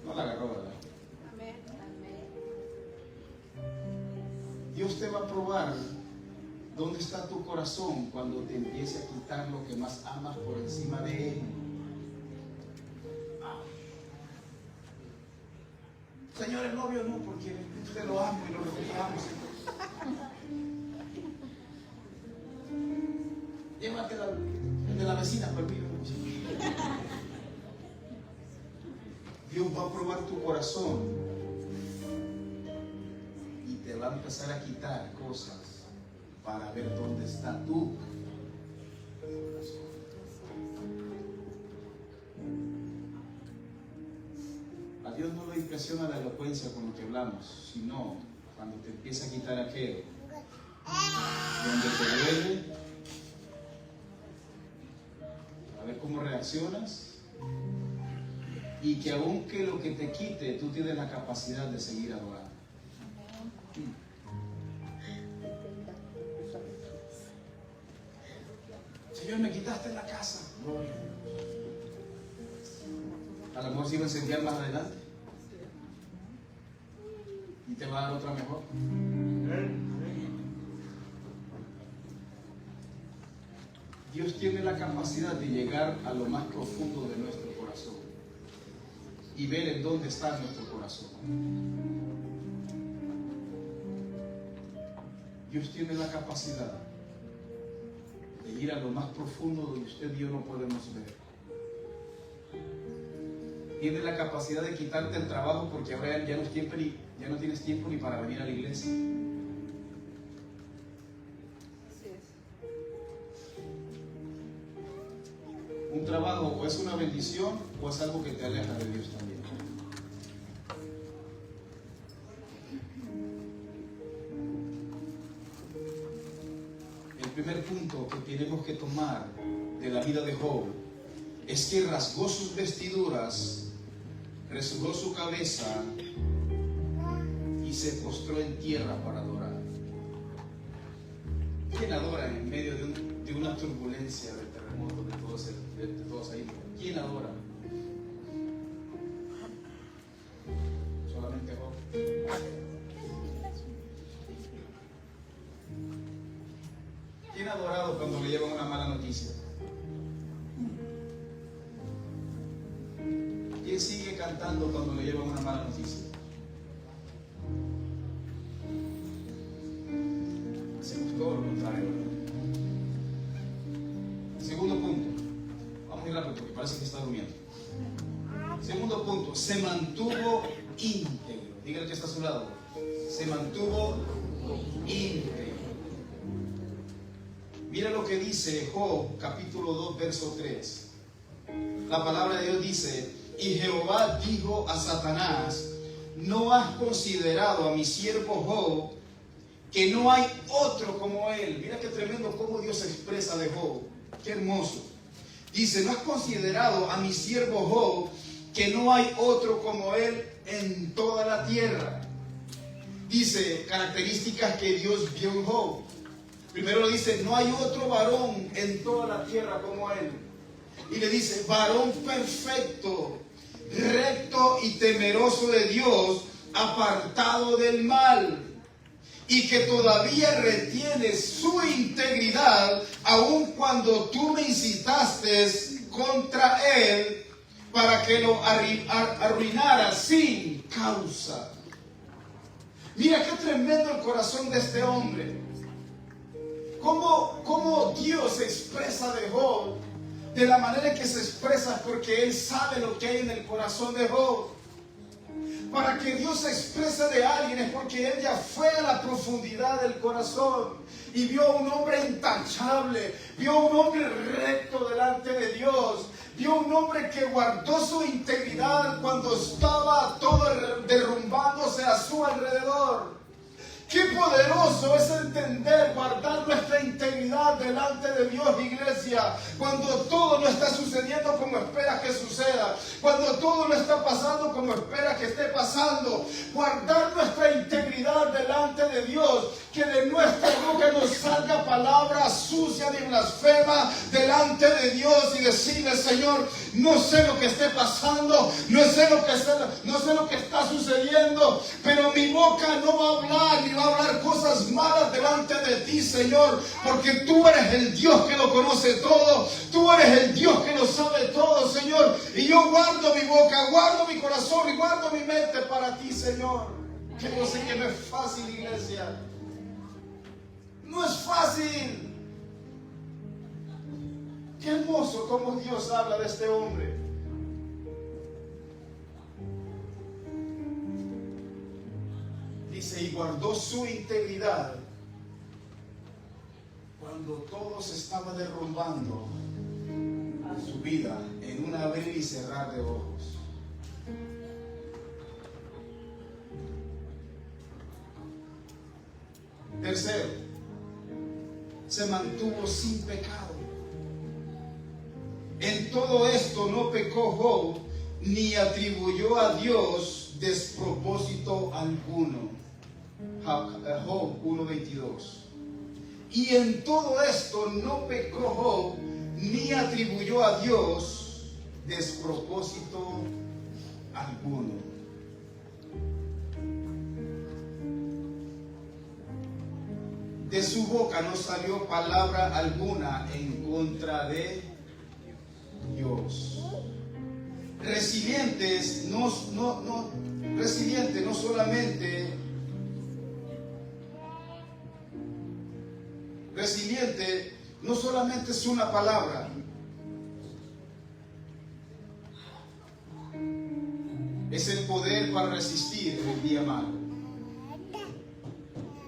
No la agarró, ¿verdad? Amén. Dios te va a probar dónde está tu corazón cuando te empiece a quitar lo que más amas por encima de Él. Señor, el novio no, porque usted lo amo y lo respetamos. Llévate el de la vecina, pero mío. Dios va a probar tu corazón y te va a empezar a quitar cosas para ver dónde está tu corazón. A Dios no le impresiona la elocuencia con lo que hablamos, sino cuando te empieza a quitar aquello donde te duele, a ver cómo reaccionas, y que aunque lo que te quite, tú tienes la capacidad de seguir adorando. Señor, me quitaste la casa. A lo mejor se iba a incendiar más adelante y te va a dar otra mejor. Dios tiene la capacidad de llegar a lo más profundo de nuestro corazón y ver en dónde está nuestro corazón. Dios tiene la capacidad de ir a lo más profundo donde usted y yo no podemos ver. Tiene la capacidad de quitarte el trabajo porque ahora ya no tienes tiempo ni para venir a la iglesia. Un trabajo o es una bendición o es algo que te aleja de Dios también. El primer punto que tenemos que tomar de la vida de Job es que rasgó sus vestiduras, resurgió su cabeza y se postró en tierra para adorar. ¿Quién adora en medio de una turbulencia, de terremoto, de todos ahí? ¿Quién adora? Solamente Job. ¿Quién ha adorado cuando le llevan una mala noticia? ¿Quién sigue cantando cuando le llevan una mala noticia? Hacemos todo lo contrario, ¿verdad? Segundo punto. Vamos a ir rápido porque parece que está durmiendo. Segundo punto. Se mantuvo íntegro. Dígale que está a su lado. Se mantuvo íntegro. Mira lo que dice Job, capítulo 2, verso 3. La palabra de Dios dice: y Jehová dijo a Satanás: ¿no has considerado a mi siervo Job, que no hay otro como él? Mira qué tremendo cómo Dios se expresa de Job. Qué hermoso. Dice: ¿no has considerado a mi siervo Job, que no hay otro como él en toda la tierra? Dice características que Dios vio en Job. Primero le dice: no hay otro varón en toda la tierra como él. Y le dice: varón perfecto, recto y temeroso de Dios, apartado del mal, y que todavía retiene su integridad, aun cuando tú me incitaste contra él para que lo arruinara sin causa. Mira qué tremendo el corazón de este hombre. ¿Cómo Dios se expresa de Job de la manera que se expresa? Porque Él sabe lo que hay en el corazón de Job. Para que Dios se exprese de alguien es porque Él ya fue a la profundidad del corazón y vio a un hombre intachable, vio a un hombre recto delante de Dios, vio a un hombre que guardó su integridad cuando estaba todo derrumbándose a su alrededor. Qué poderoso es entender, guardar nuestra integridad delante de Dios, iglesia, cuando todo no está sucediendo como esperas que suceda, cuando todo no está pasando como esperas que esté pasando. Guardar nuestra integridad delante de Dios, que de nuestra boca no salga palabra sucia ni blasfema delante de Dios, y decirle: Señor, no sé lo que esté pasando, no sé lo que está sucediendo, pero mi boca no va a hablar ni va a hablar cosas malas delante de ti, Señor, porque tú eres el Dios que lo conoce todo, tú eres el Dios que lo sabe todo, Señor, y yo guardo mi boca, guardo mi corazón y guardo mi mente para ti, Señor. Que yo sé que no es fácil, iglesia, no es fácil. Qué hermoso cómo Dios habla de este hombre. Dice: y guardó su integridad cuando todo se estaba derrumbando su vida en un abrir y cerrar de ojos. Tercero, se mantuvo sin pecado. En todo esto no pecó Job, ni atribuyó a Dios despropósito alguno. Job 1:22. Y en todo esto no pecó Job, ni atribuyó a Dios despropósito alguno. De su boca no salió palabra alguna en contra de Dios. Resiliente no solamente es una palabra. Es el poder para resistir en el día malo.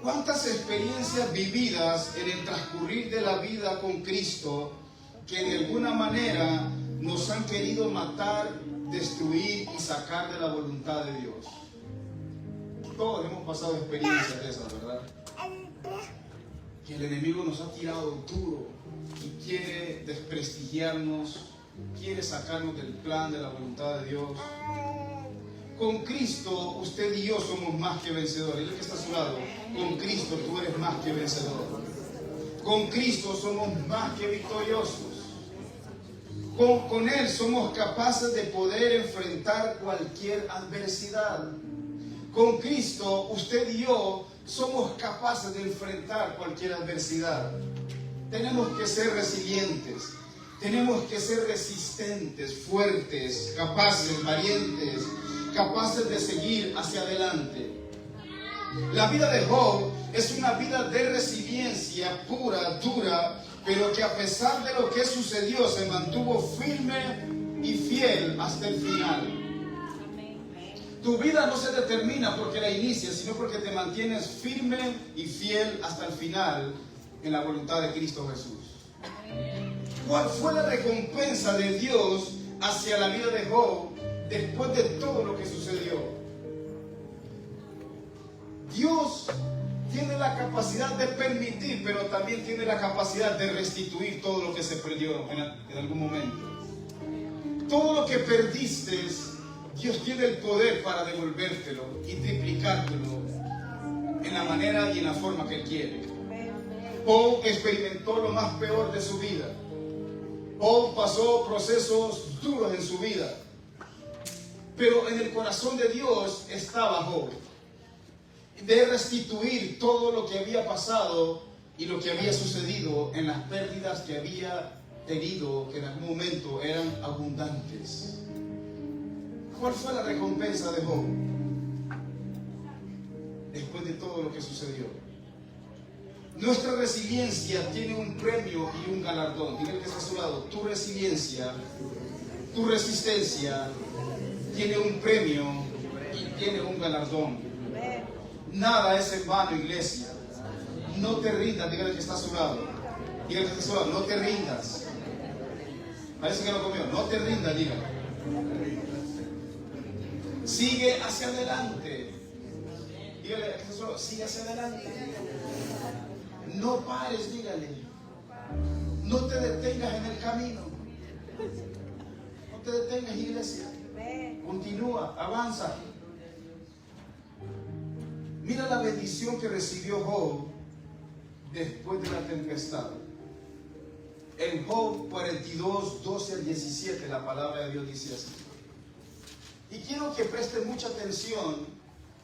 ¿Cuántas experiencias vividas en el transcurrir de la vida con Cristo que de alguna manera nos han querido matar, destruir y sacar de la voluntad de Dios? Todos hemos pasado experiencias de esas, ¿verdad? Que el enemigo nos ha tirado duro y quiere desprestigiarnos, quiere sacarnos del plan de la voluntad de Dios. Con Cristo, usted y yo somos más que vencedores. Dile que está a su lado: con Cristo tú eres más que vencedor. Con Cristo somos más que victoriosos. Con Él somos capaces de poder enfrentar cualquier adversidad. Con Cristo, usted y yo somos capaces de enfrentar cualquier adversidad. Tenemos que ser resilientes, tenemos que ser resistentes, fuertes, capaces, valientes, capaces de seguir hacia adelante. La vida de Job es una vida de resiliencia pura, dura, pero que a pesar de lo que sucedió se mantuvo firme y fiel hasta el final. Tu vida no se determina porque la inicias, sino porque te mantienes firme y fiel hasta el final en la voluntad de Cristo Jesús. ¿Cuál fue la recompensa de Dios hacia la vida de Job después de todo lo que sucedió? Dios tiene la capacidad de permitir, pero también tiene la capacidad de restituir todo lo que se perdió en algún momento. Todo lo que perdiste, Dios tiene el poder para devolvértelo y triplicártelo en la manera y en la forma que Él quiere. Job experimentó lo más peor de su vida. Job pasó procesos duros en su vida. Pero en el corazón de Dios estaba Job, de restituir todo lo que había pasado y lo que había sucedido en las pérdidas que había tenido, que en algún momento eran abundantes. ¿Cuál fue la recompensa de Job después de todo lo que sucedió? Nuestra resiliencia tiene un premio y un galardón. Dile que está a su lado: tu resiliencia, tu resistencia tiene un premio tiene un galardón. Amén. Nada es en vano, iglesia. No te rindas, dígale que está a su lado. Dígale que está a su lado, no te rindas. Parece que lo comió. No te rindas, dígale. Sigue hacia adelante. Dígale que está a su lado, sigue hacia adelante. No pares, dígale. No te detengas en el camino. No te detengas, iglesia. Continúa, avanza. Mira la bendición que recibió Job después de la tempestad. En Job 42, 12 al 17, la palabra de Dios dice así. Y quiero que preste mucha atención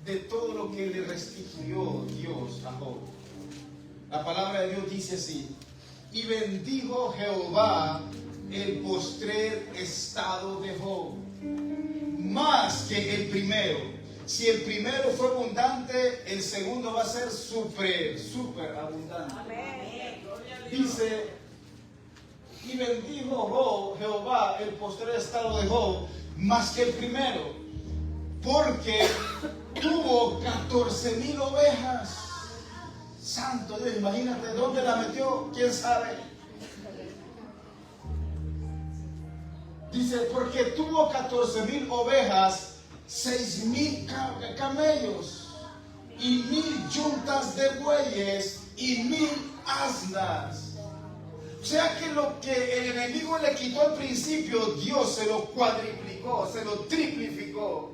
de todo lo que le restituyó Dios a Job. La palabra de Dios dice así: y bendijo Jehová el postrer estado de Job, más que el primero. Si el primero fue abundante, el segundo va a ser súper abundante. Amén. Dice, y bendijo Jehová el postrer estado de Job, más que el primero, porque tuvo 14,000 ovejas. Santo Dios, imagínate dónde la metió, quién sabe. Dice, porque tuvo 14,000 ovejas, 6,000 camellos, y 1,000 yuntas de bueyes, y 1,000 asnas. O sea que lo que el enemigo le quitó al principio, Dios se lo cuadriplicó, se lo triplificó.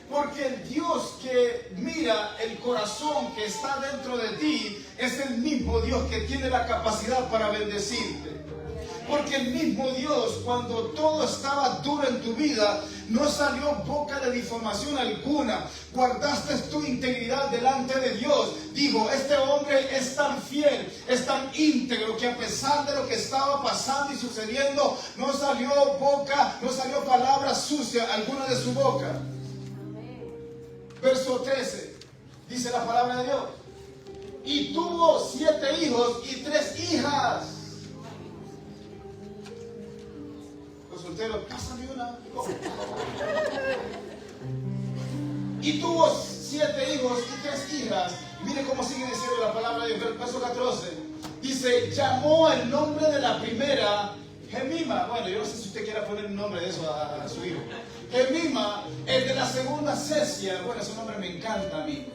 Porque el Dios que mira el corazón que está dentro de ti es el mismo Dios que tiene la capacidad para bendecirte. Porque el mismo Dios, cuando todo estaba duro en tu vida, no salió boca de difamación alguna. Guardaste tu integridad delante de Dios. Dijo, este hombre es tan fiel, es tan íntegro, que a pesar de lo que estaba pasando y sucediendo, no salió palabra sucia alguna de su boca. Verso 13, dice la palabra de Dios. Y tuvo 7 hijos y 3 hijas. Los solteros, cásame una. Y tuvo 7 hijos y 3 hijas. Mire cómo sigue diciendo la palabra de Dios. Verso 14. Dice, llamó el nombre de la primera Gemima. Bueno, yo no sé si usted quiera poner un nombre de eso a su hijo. Gemima, el de la segunda Cesia, bueno, ese nombre me encanta a mí.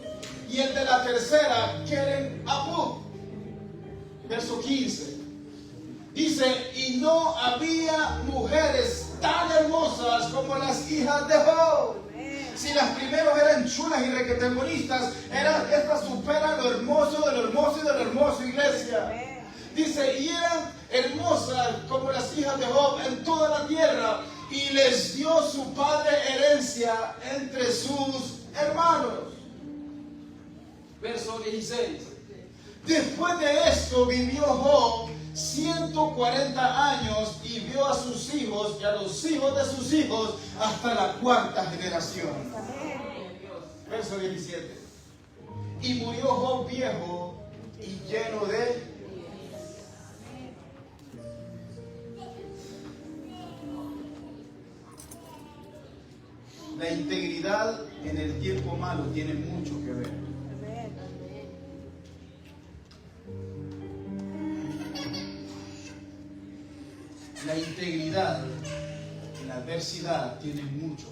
Y el de la tercera, Keren Abu. Verso 15. Dice, y no había mujeres tan hermosas como las hijas de Job. Si las primeras eran chulas y requetemonistas, estas superan lo hermoso de lo hermoso y de lo hermoso, iglesia. Dice, y eran hermosas como las hijas de Job en toda la tierra, y les dio su padre herencia entre sus hermanos. Verso 16. Después de esto vivió Job 140 años y vio a sus hijos y a los hijos de sus hijos hasta la 4ª generación. Verso 17. Y murió Job viejo y lleno de... La integridad en el tiempo malo tiene mucho que ver. La integridad en la adversidad tiene mucho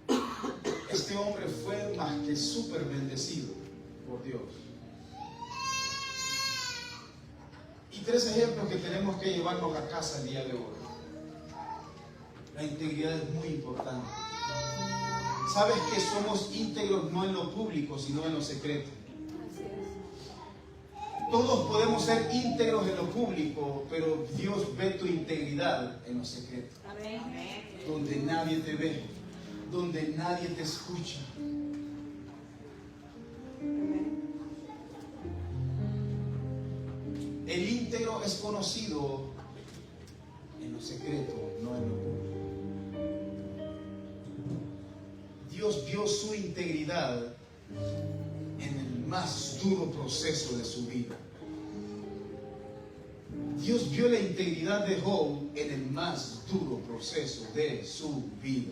que ver. Este hombre fue más que súper bendecido por Dios. Y 3 ejemplos que tenemos que llevarnos a casa el día de hoy. La integridad es muy importante. Sabes que somos íntegros no en lo público, sino en lo secreto. Todos podemos ser íntegros en lo público, pero Dios ve tu integridad en lo secreto. Donde nadie te ve, donde nadie te escucha. El íntegro es conocido en lo secreto, no en lo público. Dios vio su integridad en el más duro proceso de su vida. Dios vio la integridad de Job en el más duro proceso de su vida.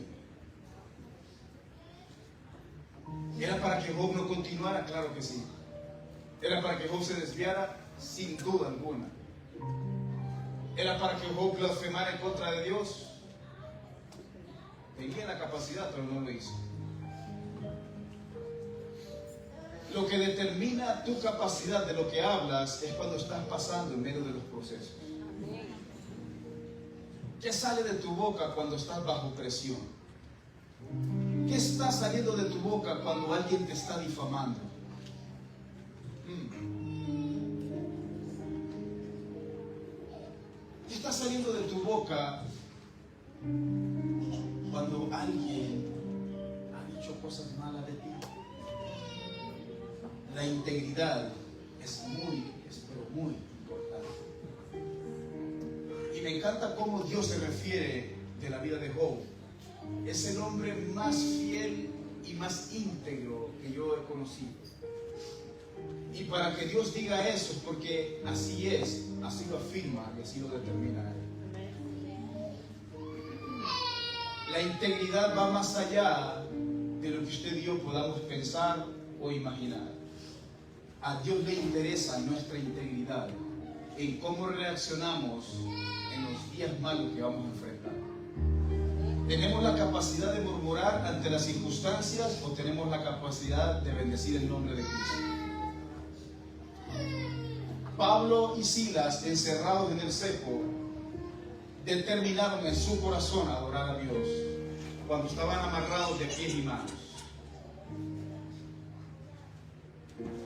¿Era para que Job no continuara? Claro que sí. ¿Era para que Job se desviara? Sin duda alguna. ¿Era para que Job blasfemara en contra de Dios? Tenía la capacidad, pero no lo hizo. Lo que determina tu capacidad de lo que hablas es cuando estás pasando en medio de los procesos. ¿Qué sale de tu boca cuando estás bajo presión? ¿Qué está saliendo de tu boca cuando alguien te está difamando? ¿Qué está saliendo de tu boca cuando alguien ha dicho cosas malas de ti? La integridad es pero muy importante. Y me encanta cómo Dios se refiere de la vida de Job. Es el hombre más fiel y más íntegro que yo he conocido. Y para que Dios diga eso es porque así es, así lo afirma y así lo determina Él. La integridad va más allá de lo que usted y yo podamos pensar o imaginar. A Dios le interesa nuestra integridad, en cómo reaccionamos en los días malos que vamos a enfrentar. ¿Tenemos la capacidad de murmurar ante las circunstancias o tenemos la capacidad de bendecir el nombre de Cristo? Pablo y Silas, encerrados en el cepo, determinaron en su corazón adorar a Dios cuando estaban amarrados de pies y manos.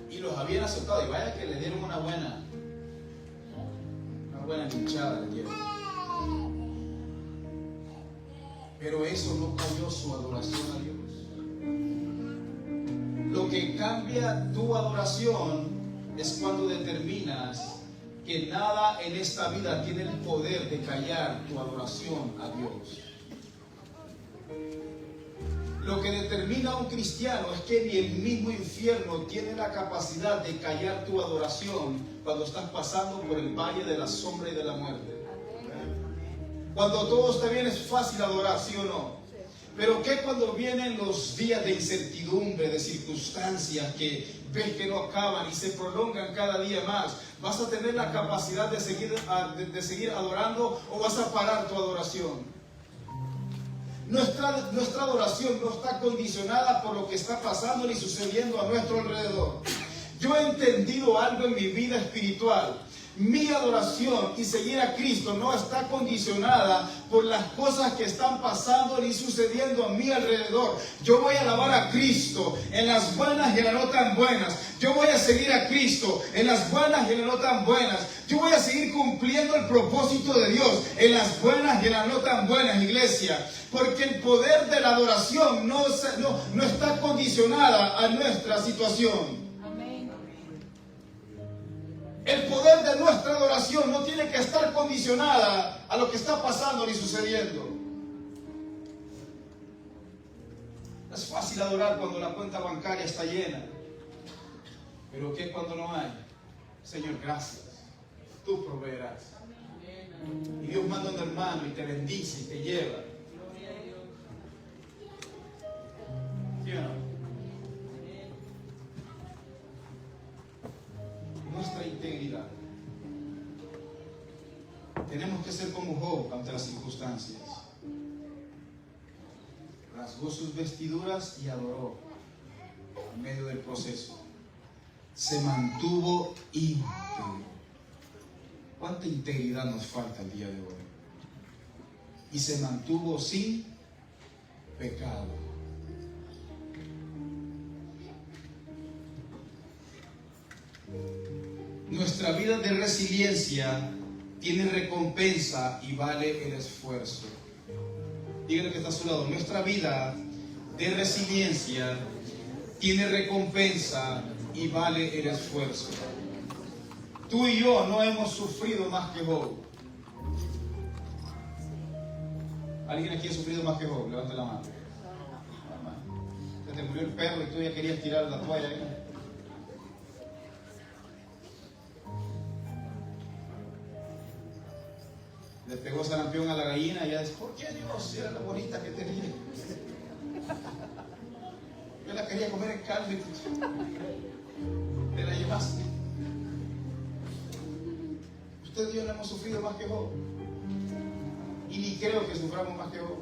Y los habían azotado, y vaya que le dieron una buena linchada le dieron. Pero eso no cambió su adoración a Dios. Lo que cambia tu adoración es cuando determinas que nada en esta vida tiene el poder de callar tu adoración a Dios. Lo que determina a un cristiano es que ni el mismo infierno tiene la capacidad de callar tu adoración cuando estás pasando por el valle de la sombra y de la muerte. Cuando todo está bien es fácil adorar, ¿sí o no? Pero ¿qué cuando vienen los días de incertidumbre, de circunstancias que ves que no acaban y se prolongan cada día más? ¿Vas a tener la capacidad de seguir adorando o vas a parar tu adoración? Nuestra adoración no está condicionada por lo que está pasando ni sucediendo a nuestro alrededor. Yo he entendido algo en mi vida espiritual. Mi adoración y seguir a Cristo no está condicionada por las cosas que están pasando ni sucediendo a mi alrededor. Yo voy a alabar a Cristo en las buenas y en las no tan buenas. Yo voy a seguir a Cristo en las buenas y en las no tan buenas. Yo voy a seguir cumpliendo el propósito de Dios en las buenas y en las no tan buenas, iglesia. Porque el poder de la adoración no está condicionada a nuestra situación. El poder de nuestra adoración no tiene que estar condicionada a lo que está pasando ni sucediendo. Es fácil adorar cuando la cuenta bancaria está llena. Pero ¿qué cuando no hay? Señor, gracias. Tú proveerás. Y Dios manda un hermano y te bendice y te lleva. ¿Sí o no? Nuestra integridad. Tenemos que ser como Job ante las circunstancias. Rasgó sus vestiduras y adoró en medio del proceso. Se mantuvo íntegro. ¿Cuánta integridad nos falta el día de hoy? Y se mantuvo sin pecado. Nuestra vida de resiliencia tiene recompensa y vale el esfuerzo. Dígale que está a su lado. Nuestra vida de resiliencia tiene recompensa y vale el esfuerzo. Tú y yo no hemos sufrido más que Job. ¿Alguien aquí ha sufrido más que Job? Levante la mano. Se te murió el perro y tú ya querías tirar la toalla ahí. Le pegó sarampión a la gallina y ella dice, ¿por qué Dios? Si era la bonita que tenía. Yo la quería comer en carne. Te la llevaste. Usted y yo no hemos sufrido más que Job. Y ni creo que suframos más que Job.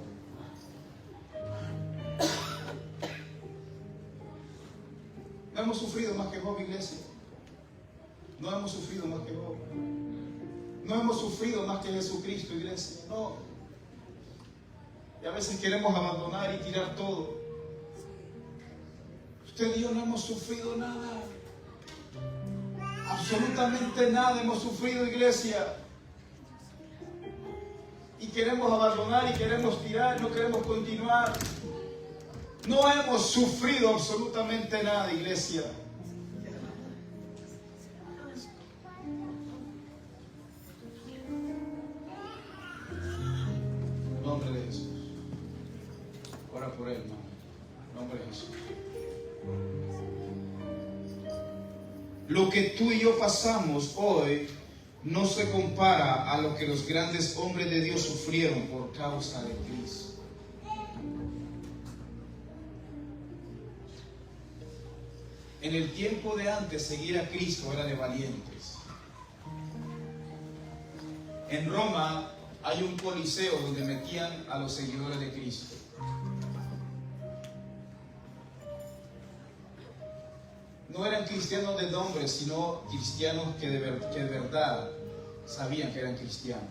No hemos sufrido más que Job, iglesia. No hemos sufrido más que Job. No hemos sufrido más que Jesucristo, iglesia. No. Y a veces queremos abandonar y tirar todo. Usted y yo no hemos sufrido nada. Absolutamente nada hemos sufrido, iglesia. Y queremos abandonar y queremos tirar, no queremos continuar. No hemos sufrido absolutamente nada, iglesia. En nombre de Jesús. Ora por él, hermano. En nombre de Jesús. Lo que tú y yo pasamos hoy no se compara a lo que los grandes hombres de Dios sufrieron por causa de Cristo. En el tiempo de antes, seguir a Cristo era de valientes. En Roma hay un coliseo donde metían a los seguidores de Cristo. No eran cristianos de nombre, sino cristianos que de verdad sabían que eran cristianos.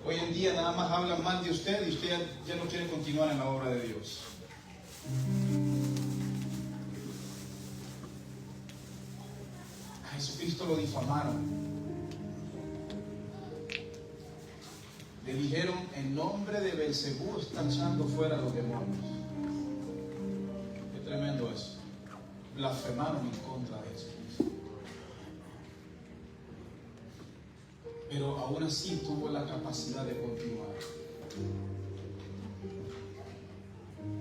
Hoy en día nada más hablan mal de usted y usted ya no quiere continuar en la obra de Dios. A Jesucristo lo difamaron. Le dijeron, en nombre de Belcebú están echando fuera los demonios. Qué tremendo eso. Blasfemaron en contra de Jesucristo. Pero aún así tuvo la capacidad de continuar.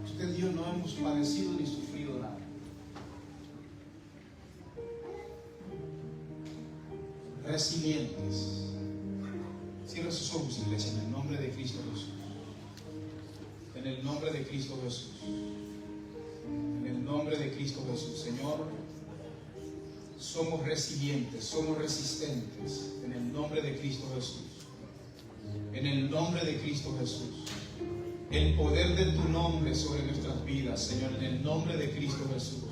Usted y yo no hemos padecido ni sufrido nada. Resilientes. Cierra sus ojos, iglesia, en el nombre de Cristo Jesús. En el nombre de Cristo Jesús. En el nombre de Cristo Jesús. Señor, somos resilientes, somos resistentes. En el nombre de Cristo Jesús. En el nombre de Cristo Jesús. El poder de tu nombre sobre nuestras vidas, Señor, en el nombre de Cristo Jesús.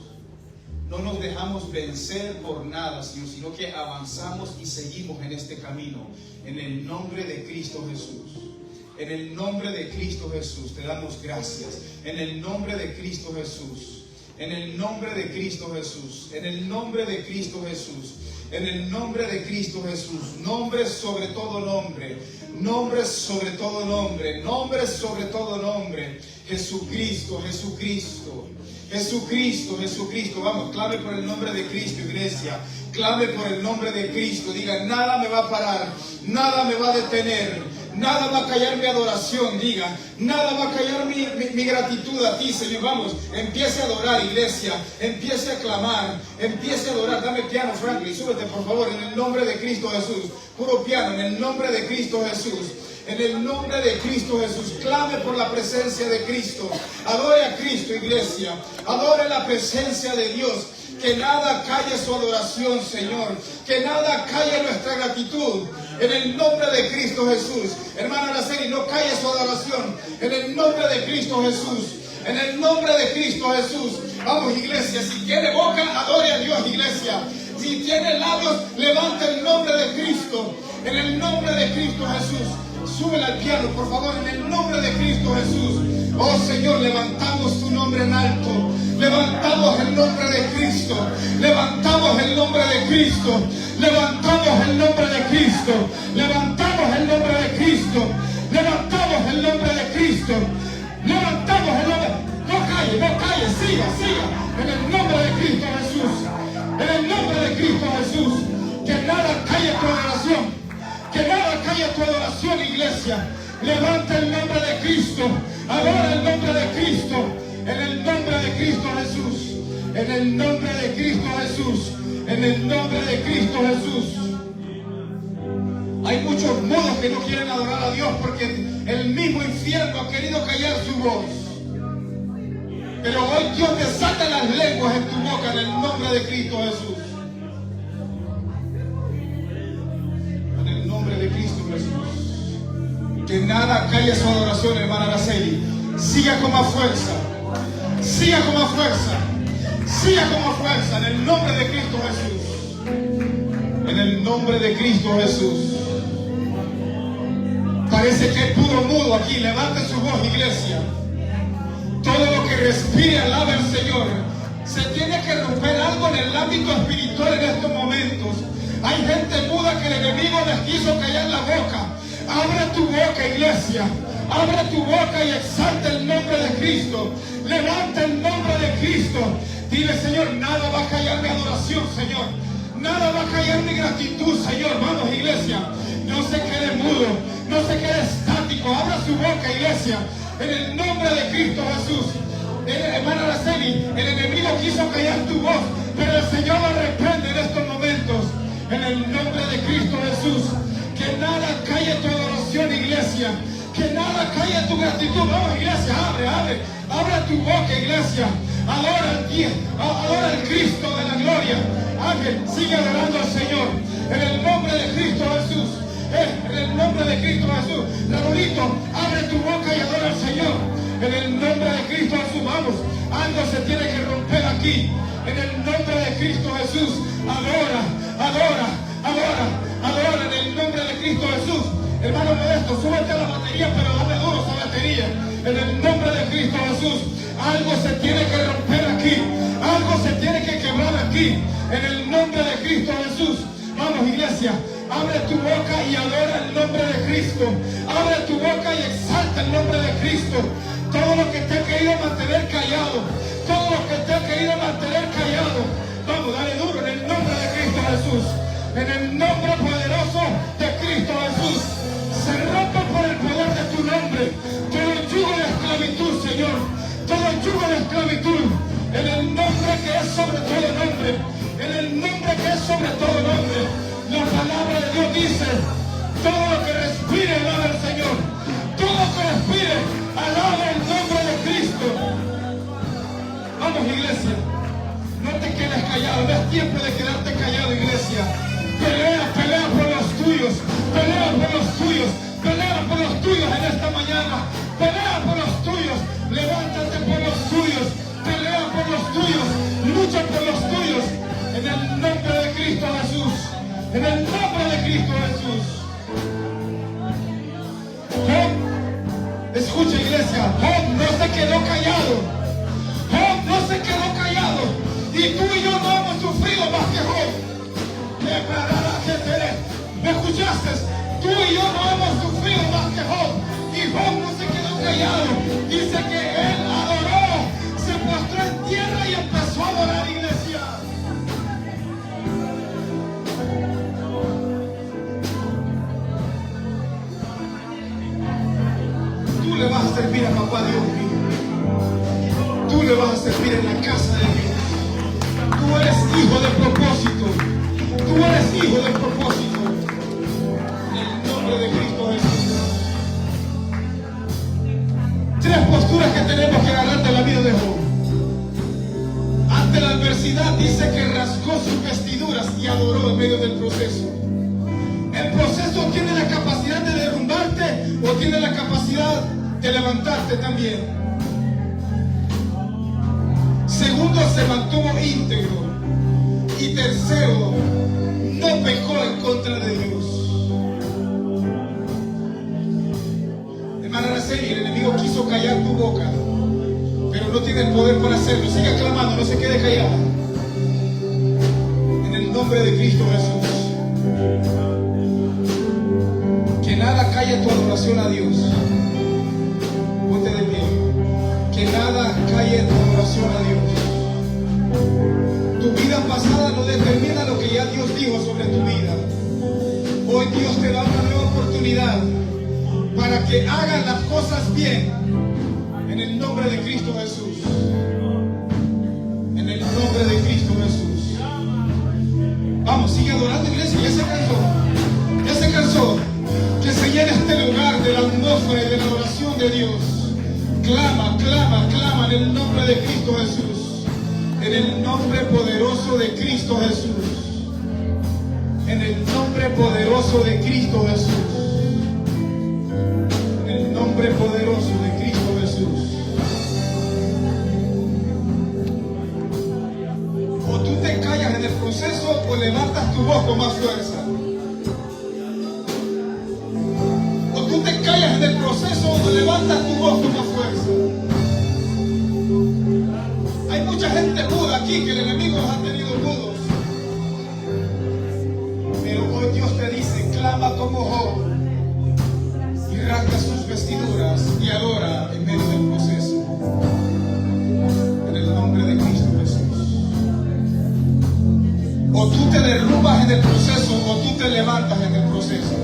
No nos dejamos vencer por nada, Señor, sino que avanzamos y seguimos en este camino. En el nombre de Cristo Jesús. En el nombre de Cristo Jesús te damos gracias. En el nombre de Cristo Jesús. En el nombre de Cristo Jesús. En el nombre de Cristo Jesús. En el nombre de Cristo Jesús. Nombre sobre todo nombre. Nombre sobre todo nombre. Nombre sobre todo nombre. Jesucristo, Jesucristo. Jesucristo, Jesucristo. Vamos, clame por el nombre de Cristo, iglesia. Clame por el nombre de Cristo. Diga, nada me va a parar, nada me va a detener, nada va a callar mi adoración. Diga, nada va a callar mi gratitud a ti, Señor. Vamos, empiece a adorar, iglesia. Empiece a clamar, empiece a adorar. Dame piano, Franklin, súbete por favor, en el nombre de Cristo Jesús. Puro piano, en el nombre de Cristo Jesús. En el nombre de Cristo Jesús, clame por la presencia de Cristo. Adore a Cristo, iglesia. Adore la presencia de Dios. Que nada calle su adoración, Señor. Que nada calle nuestra gratitud. En el nombre de Cristo Jesús. Hermana Araceli, no calle su adoración. En el nombre de Cristo Jesús. En el nombre de Cristo Jesús. Vamos, iglesia. Si tiene boca, adore a Dios, iglesia. Si tiene labios, levante el nombre de Cristo. En el nombre de Cristo Jesús. Súbela al piano, por favor, en el nombre de Cristo Jesús. Oh Señor, levantamos tu nombre en alto. Levantamos el nombre de Cristo. Levantamos el nombre de Cristo. Levantamos el nombre de Cristo. Levantamos el nombre de Cristo. Levantamos el nombre de Cristo. Levantamos el nombre. No calle, siga, siga. En el nombre de Cristo Jesús. En el nombre de Cristo Jesús. Que nada calle tu adoración. Que nada calle tu adoración, iglesia. Levanta el nombre de Cristo. Adora el nombre de Cristo. En el nombre de Cristo Jesús. En el nombre de Cristo Jesús. En el nombre de Cristo Jesús. Hay muchos mudos que no quieren adorar a Dios porque el mismo infierno ha querido callar su voz. Pero hoy Dios desata las lenguas en tu boca en el nombre de Cristo Jesús. En el nombre de Cristo Jesús. Que nada calle su adoración, hermana Araceli. Siga con más fuerza. Siga con más fuerza. Siga con más fuerza en el nombre de Cristo Jesús. En el nombre de Cristo Jesús. Parece que hay puro mudo aquí. Levante su voz, iglesia. Todo lo que respire alaba al Señor. Se tiene que romper algo en el ámbito espiritual en estos momentos. Hay gente muda que el enemigo les quiso callar la boca. Abre tu boca, iglesia. Abre tu boca y exalta el nombre de Cristo. Levanta el nombre de Cristo. Dile, Señor, nada va a callar mi adoración, Señor. Nada va a callar mi gratitud, Señor. Vamos, iglesia. No se quede mudo. No se quede estático. Abra su boca, iglesia. En el nombre de Cristo Jesús. Hermana Araceli, el enemigo quiso callar tu voz, pero el Señor la reprende en estos momentos. En el nombre de Cristo Jesús. Que nada calle tu adoración, iglesia. Que nada calle tu gratitud. Vamos, iglesia, abre tu boca, iglesia. Adora al Cristo de la gloria. Ángel, sigue adorando al Señor. En el nombre de Cristo Jesús. En el nombre de Cristo Jesús. Raulito, abre tu boca y adora al Señor. En el nombre de Cristo Jesús. Vamos, algo se tiene que romper aquí. En el nombre de Cristo Jesús. Adora en el nombre de Cristo Jesús. Hermano Modesto, súbete a la batería, pero dale duro esa batería. En el nombre de Cristo Jesús. Algo se tiene que romper aquí. Algo se tiene que quebrar aquí. En el nombre de Cristo Jesús. Vamos, iglesia. Abre tu boca y adora el nombre de Cristo. Abre tu boca y exalta el nombre de Cristo. Todo lo que te ha querido mantener callado. Todo lo que te ha querido mantener callado. Vamos, dale duro en el nombre de Cristo Jesús. En el nombre poderoso de Cristo Jesús. Se rompe por el poder de tu nombre. Todo el yugo de esclavitud, Señor. Todo el yugo de esclavitud. En el nombre que es sobre todo nombre. En el nombre que es sobre todo nombre. La palabra de Dios dice: todo lo que respire, alaba al Señor. Todo lo que respire, alaba el nombre de Cristo. Vamos, iglesia. No te quedes callado. No es tiempo de quedarte callado, iglesia. Pelea por los tuyos. Pelea por los tuyos. Pelea por los tuyos en esta mañana. Pelea por los tuyos. Levántate por los tuyos. Pelea por los tuyos. Lucha por los tuyos. En el nombre de Cristo Jesús. En el nombre de Cristo Jesús. Job, escucha, iglesia. Job no se quedó callado. Job no se quedó callado. Y tú y yo no hemos sufrido más que Job. ¿Me escuchaste? Tú y yo no hemos sufrido más que Job. Y Job no se quedó callado. Dice que él adoró, se postró en tierra y empezó a adorar, iglesia. Tú le vas a servir a papá Dios mío. Tú le vas a servir en la casa de Dios. Tú eres hijo de propósito. Tú eres hijo de propósito. En el nombre de Cristo Jesús. Tres posturas que tenemos que agarrar de la vida de Job. Ante la adversidad dice que rasgó sus vestiduras y adoró en medio del proceso. ¿El proceso tiene la capacidad de derrumbarte o tiene la capacidad de levantarte también? Segundo, se mantuvo íntegro. Y tercero, no pecó en contra de Dios. Hermana Araceli, el enemigo quiso callar tu boca, pero no tiene el poder para hacerlo. Siga clamando, no se quede callada. En el nombre de Cristo Jesús. Que nada calle tu adoración a Dios. Ponte de pie. Que nada calle tu adoración a Dios. Tu vida pasada no determina lo que ya Dios dijo sobre tu vida. Hoy Dios te da una nueva oportunidad para que hagas las cosas bien. En el nombre de Cristo Jesús. En el nombre de Cristo Jesús. de Dios. Clama, clama, clama en el nombre de Cristo Jesús. En el nombre poderoso de Cristo Jesús. En el nombre poderoso de Cristo Jesús. En el nombre poderoso de Cristo Jesús. O tú te callas en el proceso o levantas tu voz con más fuerza. O tú te callas en el proceso o levantas tu voz con más fuerza. Hay mucha gente muda aquí que el enemigo los ha tenido mudos. Pero hoy Dios te dice, clama como Job y rasga sus vestiduras y adora en medio del proceso. En el nombre de Cristo Jesús. O tú te derrumbas en el proceso o tú te levantas en el proceso.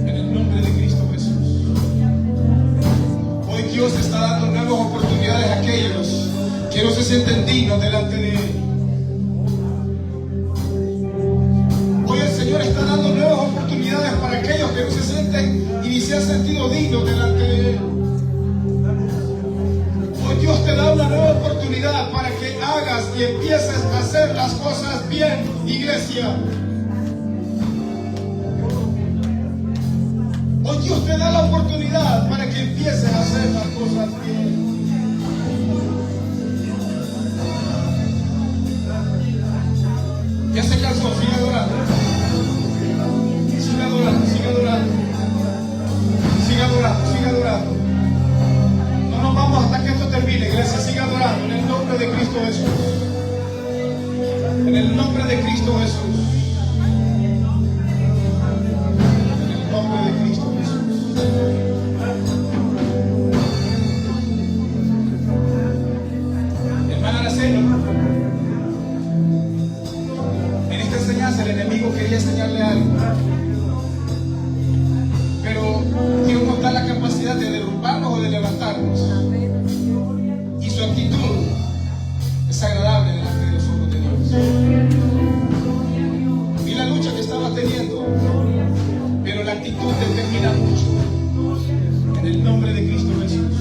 En el nombre de Cristo Jesús. Hoy Dios está dando nuevas oportunidades a aquellos que no se sienten dignos delante de Él. Hoy el Señor está dando nuevas oportunidades para aquellos que no se sienten y ni se han sentido dignos delante de Él. Hoy Dios te da una nueva oportunidad para que hagas y empieces a hacer las cosas bien, iglesia. Hoy Dios te da la oportunidad para que empieces a hacer las cosas bien. Ya se cansó, sigue adorando. Sigue adorando, sigue adorando. Sigue adorando, sigue adorando. No nos vamos hasta que esto termine, iglesia. Sigue adorando en el nombre de Cristo Jesús. En el nombre de Cristo Jesús. En el nombre de Cristo Jesús. Hermana Araceli, en esta enseñanza el enemigo quería enseñarle algo, pero Dios nos da la capacidad de derrumbarnos o de levantarnos, y su actitud es agradable delante de los ojos de Dios. Vi la lucha que estabas teniendo, pero la actitud determina mucho. En el nombre de Cristo Jesús,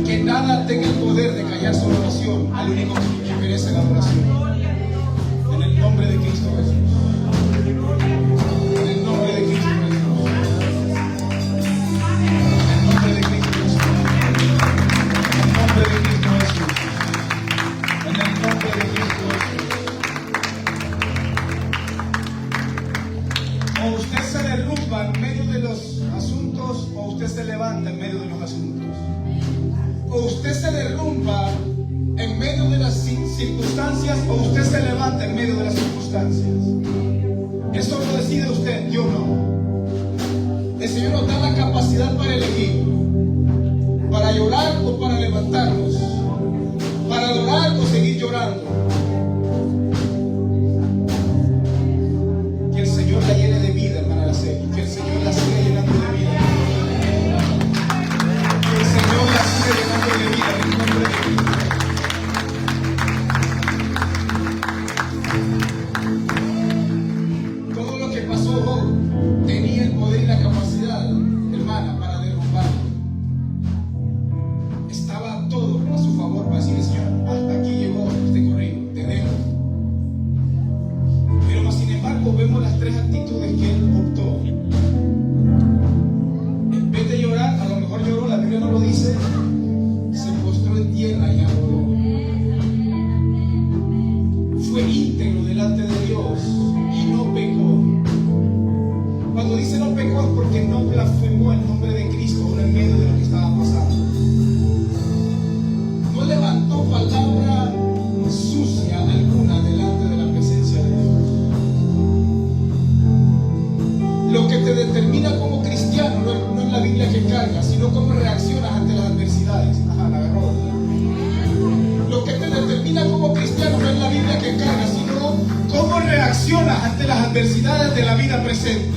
que nada tenga el poder de callar su oración al único que merece la oración. En el nombre de Cristo Jesús. En el nombre de Cristo Jesús. En el nombre de Cristo Jesús. En el nombre de Cristo Jesús. En el nombre de Cristo Jesús. O usted se derrumba en medio de los asuntos, o usted se levanta en medio de los asuntos. O usted se derrumba en medio de las circunstancias, o usted se levanta en medio de las circunstancias. Eso lo decide usted, yo no. El Señor nos da la capacidad para elegir, para llorar o para levantarnos, para adorar o seguir llorando. Que el Señor la llene de vida, hermana Araceli. Que el Señor la siga llenando de vida. Que el Señor la siga llenando de vida en el nombre de Cristo. Todo lo que pasó Job tenía el poder y la capacidad, hermana, para derrumbarlo. Estaba todo a su favor para decirle, Señor, hasta aquí llegó este corrido, te dejo. Pero más sin embargo vemos las tres actitudes que él optó. En vez de llorar, a lo mejor lloró, la Biblia no lo dice, se postró en tierra y adoró. Fue íntegro delante de Dios y no pecó. Cuando dice no pecó es porque no blasfemó el nombre de Cristo en medio de lo que estaba pasando. No levantó palabra sucia alguna delante de la presencia de Dios. Lo que te determina como cristiano no es la Biblia que cargas, sino cómo reaccionas ante las adversidades. Ajá, la agarró. Lo que te determina como cristiano no es la Biblia que cargas, sino cómo reaccionas ante las adversidades de la vida presente.